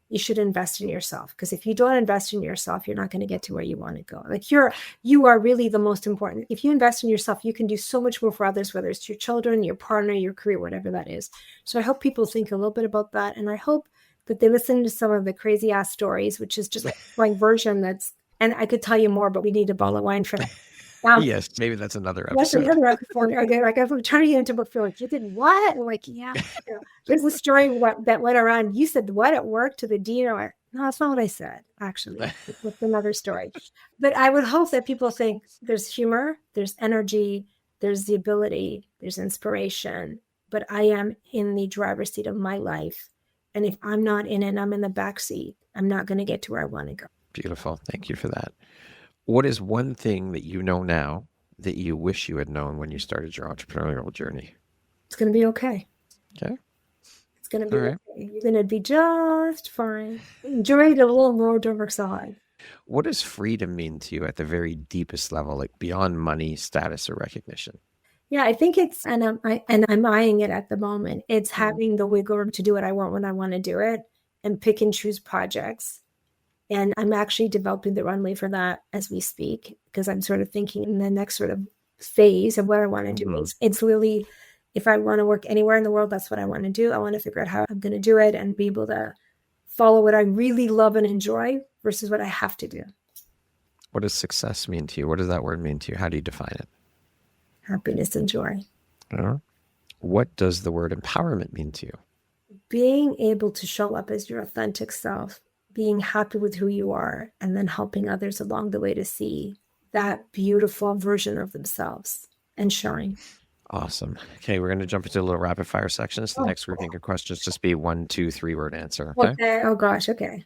You should invest in yourself, because if you don't invest in yourself, you're not going to get to where you want to go. Like you are really the most important. If you invest in yourself, you can do so much more for others, whether it's your children, your partner, your career, whatever that is. So I hope people think a little bit about that. And I hope that they listen to some of the crazy ass stories, which is just my version and I could tell you more, but we need a bottle of wine for that. Yes, maybe that's another episode. That's another episode. Like I'm trying to get into book, feel like you did what? I'm like, yeah. There's a story that went around. You said what at work to the dean? No, that's not what I said. Actually, it's another story. But I would hope that people think there's humor, there's energy, there's the ability, there's inspiration. But I am in the driver's seat of my life, and if I'm not in it, I'm in the back seat. I'm not going to get to where I want to go. Beautiful. Thank you for that. What is one thing that you know now that you wish you had known when you started your entrepreneurial journey? It's going to be okay. Okay. It's going to be okay. You're going to be just fine. Enjoy it a little more side. What does freedom mean to you at the very deepest level, like beyond money, status, or recognition? Yeah, I think it's, and I'm eyeing it at the moment. It's having the wiggle room to do what I want when I want to do it and pick and choose projects. And I'm actually developing the runway for that as we speak, because I'm sort of thinking in the next sort of phase of what I want to do. It's really, if I want to work anywhere in the world, that's what I want to do. I want to figure out how I'm going to do it and be able to follow what I really love and enjoy versus what I have to do. What does success mean to you? What does that word mean to you? How do you define it? Happiness and joy. What does the word empowerment mean to you? Being able to show up as your authentic self, being happy with who you are, and then helping others along the way to see that beautiful version of themselves and shine. Awesome. Okay, we're going to jump into a little rapid fire section. So the next grouping of questions just be 1, 2, 3 word answer. Okay. Oh gosh. Okay.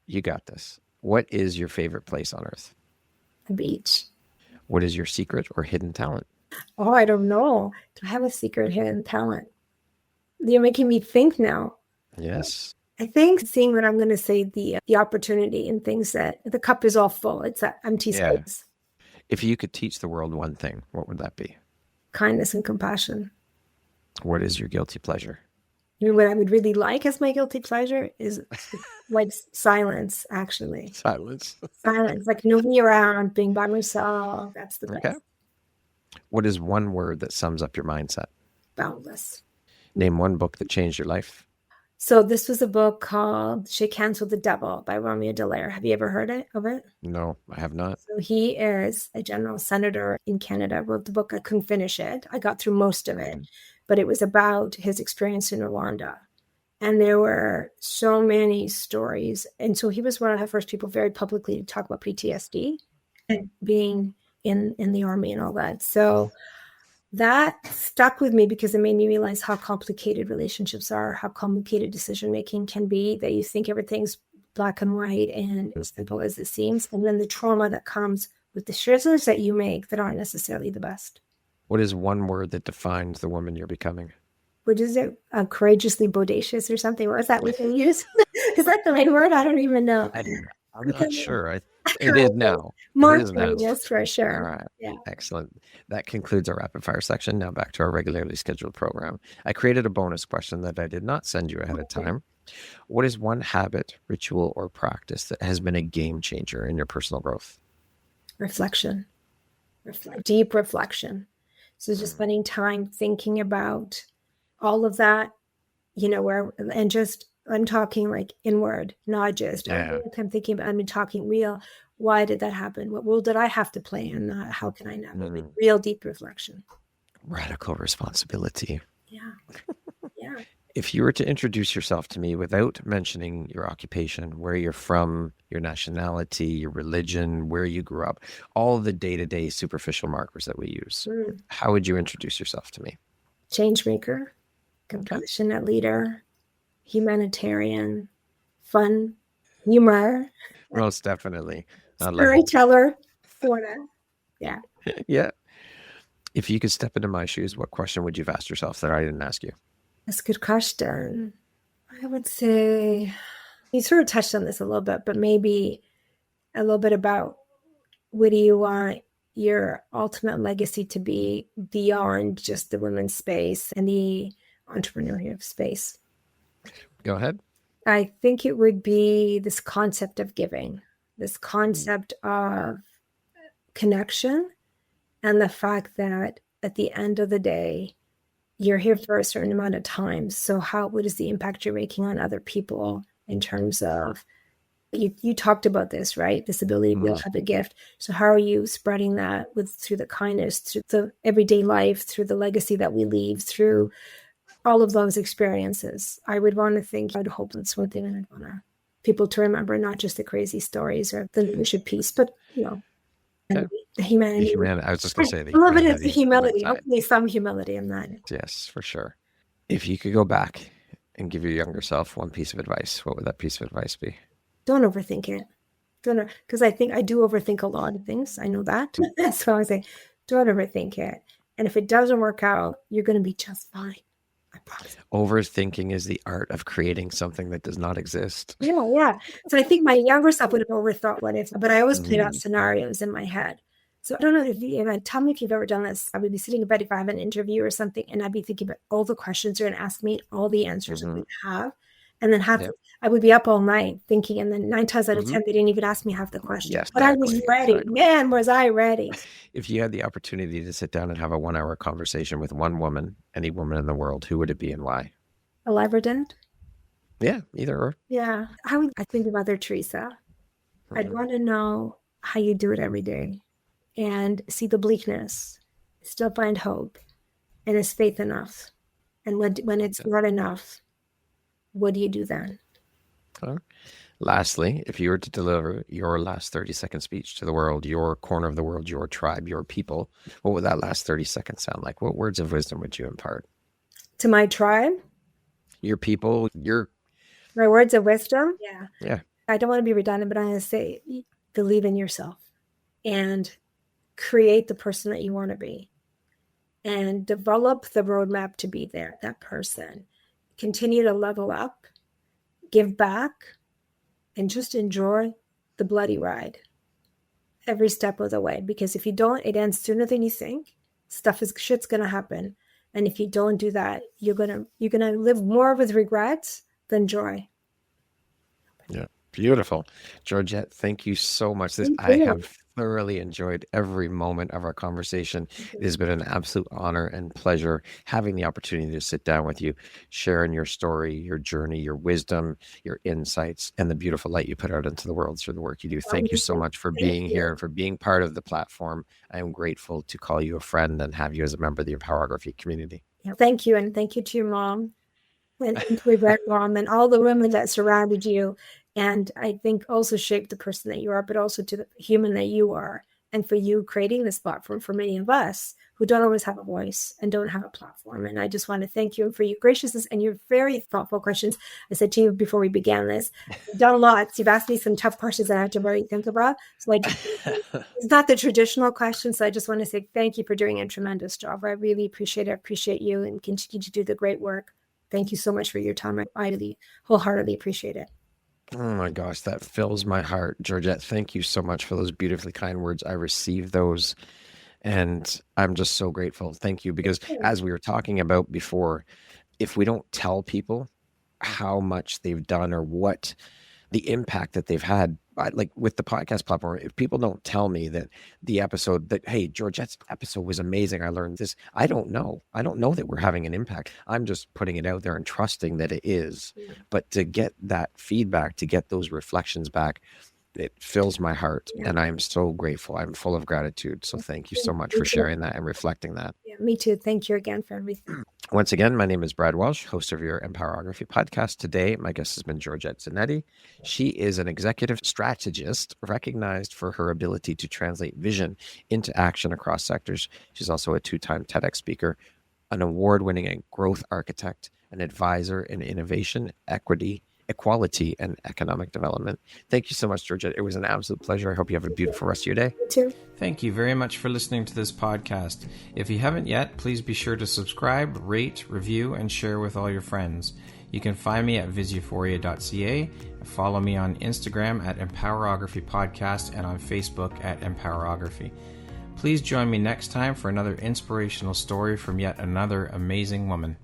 You got this. What is your favorite place on earth? The beach. What is your secret or hidden talent? Oh, I don't know. Do I have a secret hidden talent? You're making me think now. Yes. I think seeing what I'm going to say, the opportunity and things that the cup is all full. It's that empty space. If you could teach the world one thing, what would that be? Kindness and compassion. What is your guilty pleasure? You know what I would really like as my guilty pleasure is like silence, actually. Silence. Silence, like nobody around, being by myself. That's the best. Okay. What is one word that sums up your mindset? Boundless. Name one book that changed your life. So this was a book called Shake Hands with the Devil by Romeo Dallaire. Have you ever heard of it? No, I have not. So he is a general senator in Canada. Wrote the book. I couldn't finish it. I got through most of it, but it was about his experience in Rwanda. And there were so many stories. And so he was one of the first people very publicly to talk about PTSD and being in the army and all that. So that stuck with me because it made me realize how complicated relationships are, how complicated decision-making can be, that you think everything's black and white and as simple as it seems. And then the trauma that comes with the choices that you make that aren't necessarily the best. What is one word that defines the woman you're becoming? What is it? Courageously bodacious or something? What is that we can use? Is that the right word? I don't even know. I'm not sure. It is now. More courageous for sure. All right. Yeah. Excellent. That concludes our rapid fire section. Now back to our regularly scheduled program. I created a bonus question that I did not send you ahead of time. What is one habit, ritual, or practice that has been a game changer in your personal growth? Reflection. Deep reflection. So just spending time thinking about all of that, I'm talking like inward, not just I'm thinking about, I'm talking real. Why did that happen? What role did I have to play? And how can I navigate? Real deep reflection. Radical responsibility. Yeah. Yeah. If you were to introduce yourself to me without mentioning your occupation, where you're from, your nationality, your religion, where you grew up, all the day-to-day superficial markers that we use, how would you introduce yourself to me? Change maker, compassionate leader, humanitarian, fun, humor. Most definitely. Storyteller, sort of. Yeah. Yeah. If you could step into my shoes, what question would you have asked yourself that I didn't ask you? That's a good question. I would say you sort of touched on this a little bit, but maybe a little bit about what do you want your ultimate legacy to be beyond just the women's space and the entrepreneurial space? Go ahead. I think it would be this concept of giving, this concept of connection, and the fact that at the end of the day, you're here for a certain amount of time. So what is the impact you're making on other people in terms of, you talked about this, right? This ability to be able to have a gift. So how are you spreading that through the kindness, through the everyday life, through the legacy that we leave, through all of those experiences? I would want to think, I'd hope that's one thing I'd want people to remember, not just the crazy stories or the leadership piece, but, the humanity. I was just going to say a little bit of the humility, hopefully some humility in that. Yes, for sure. If you could go back and give your younger self one piece of advice, what would that piece of advice be? Don't overthink it. Because I think I do overthink a lot of things. I know that. So I say, don't overthink it. And if it doesn't work out, you're going to be just fine. I promise. Overthinking is the art of creating something that does not exist. Yeah. So I think my younger self would have overthought what if, but I always played out scenarios in my head. So I don't know if tell me if you've ever done this. I would be sitting in bed if I have an interview or something, and I'd be thinking about all the questions they're going to ask me, all the answers I would have. And then I would be up all night thinking, and then 9 times out of 10, they didn't even ask me half the questions. Yes, but I was ready. Exactly. Man, was I ready. If you had the opportunity to sit down and have a 1-hour conversation with one woman, any woman in the world, who would it be and why? Alive or dead? Yeah, either or. Yeah. I think of Mother Teresa. I'd want to know how you do it every day and see the bleakness, still find hope, and is faith enough? And when it's not enough, what do you do then? Lastly, if you were to deliver your last 30-second speech to the world, your corner of the world, your tribe, your people, what would that last 30 seconds sound like? What words of wisdom would you impart? To my tribe? Your people, my words of wisdom? Yeah. I don't want to be redundant, but I'm going to say, believe in yourself and create the person that you want to be and develop the roadmap to be that person. Continue to level up, give back, and just enjoy the bloody ride every step of the way. Because if you don't, it ends sooner than you think. Shit's gonna happen, and if you don't do that, you're gonna live more with regrets than joy. Yeah, beautiful, Georgette. Thank you so much. I have thoroughly enjoyed every moment of our conversation. It has been an absolute honor and pleasure having the opportunity to sit down with you, sharing your story, your journey, your wisdom, your insights, and the beautiful light you put out into the world through the work you do. Thank you so much for being here and for being part of the platform. I am grateful to call you a friend and have you as a member of the Empowerography community. Thank you. And thank you to your mom and to Yvette Mom and all the women that surrounded you. And I think also shaped the person that you are, but also to the human that you are. And for you creating this platform for many of us who don't always have a voice and don't have a platform. And I just want to thank you for your graciousness and your very thoughtful questions. I said to you before we began this, you've done lots. You've asked me some tough questions that I have to really think about. So it's not the traditional question. So I just want to say thank you for doing a tremendous job. I really appreciate it. I appreciate you and continue to do the great work. Thank you so much for your time. I really wholeheartedly appreciate it. Oh my gosh, that fills my heart. Georgette, thank you so much for those beautifully kind words. I received those and I'm just so grateful. Thank you. Because as we were talking about before, if we don't tell people how much they've done or what the impact that they've had, like with the podcast platform, if people don't tell me that the episode that, hey, Georgette's episode was amazing, I learned this, I don't know that we're having an impact. I'm just putting it out there and trusting that it is. But to get that feedback, to get those reflections back, it fills my heart and I'm so grateful. I'm full of gratitude. So thank you so much for sharing that and reflecting that. Yeah, me too. Thank you again for everything. Once again, my name is Brad Welsh, host of your Empowerography podcast. Today, my guest has been Georgette Zinaty. She is an executive strategist recognized for her ability to translate vision into action across sectors. She's also a 2-time TEDx speaker, an award-winning growth architect, an advisor in innovation, equity, equality and economic development. Thank you so much, Georgette. It was an absolute pleasure. I hope you have a beautiful rest of your day. You too. Thank you very much for listening to this podcast. If you haven't yet, please be sure to subscribe, rate, review, and share with all your friends. You can find me at visuphoria.ca, follow me on Instagram at Empowerography Podcast, and on Facebook at Empowerography. Please join me next time for another inspirational story from yet another amazing woman.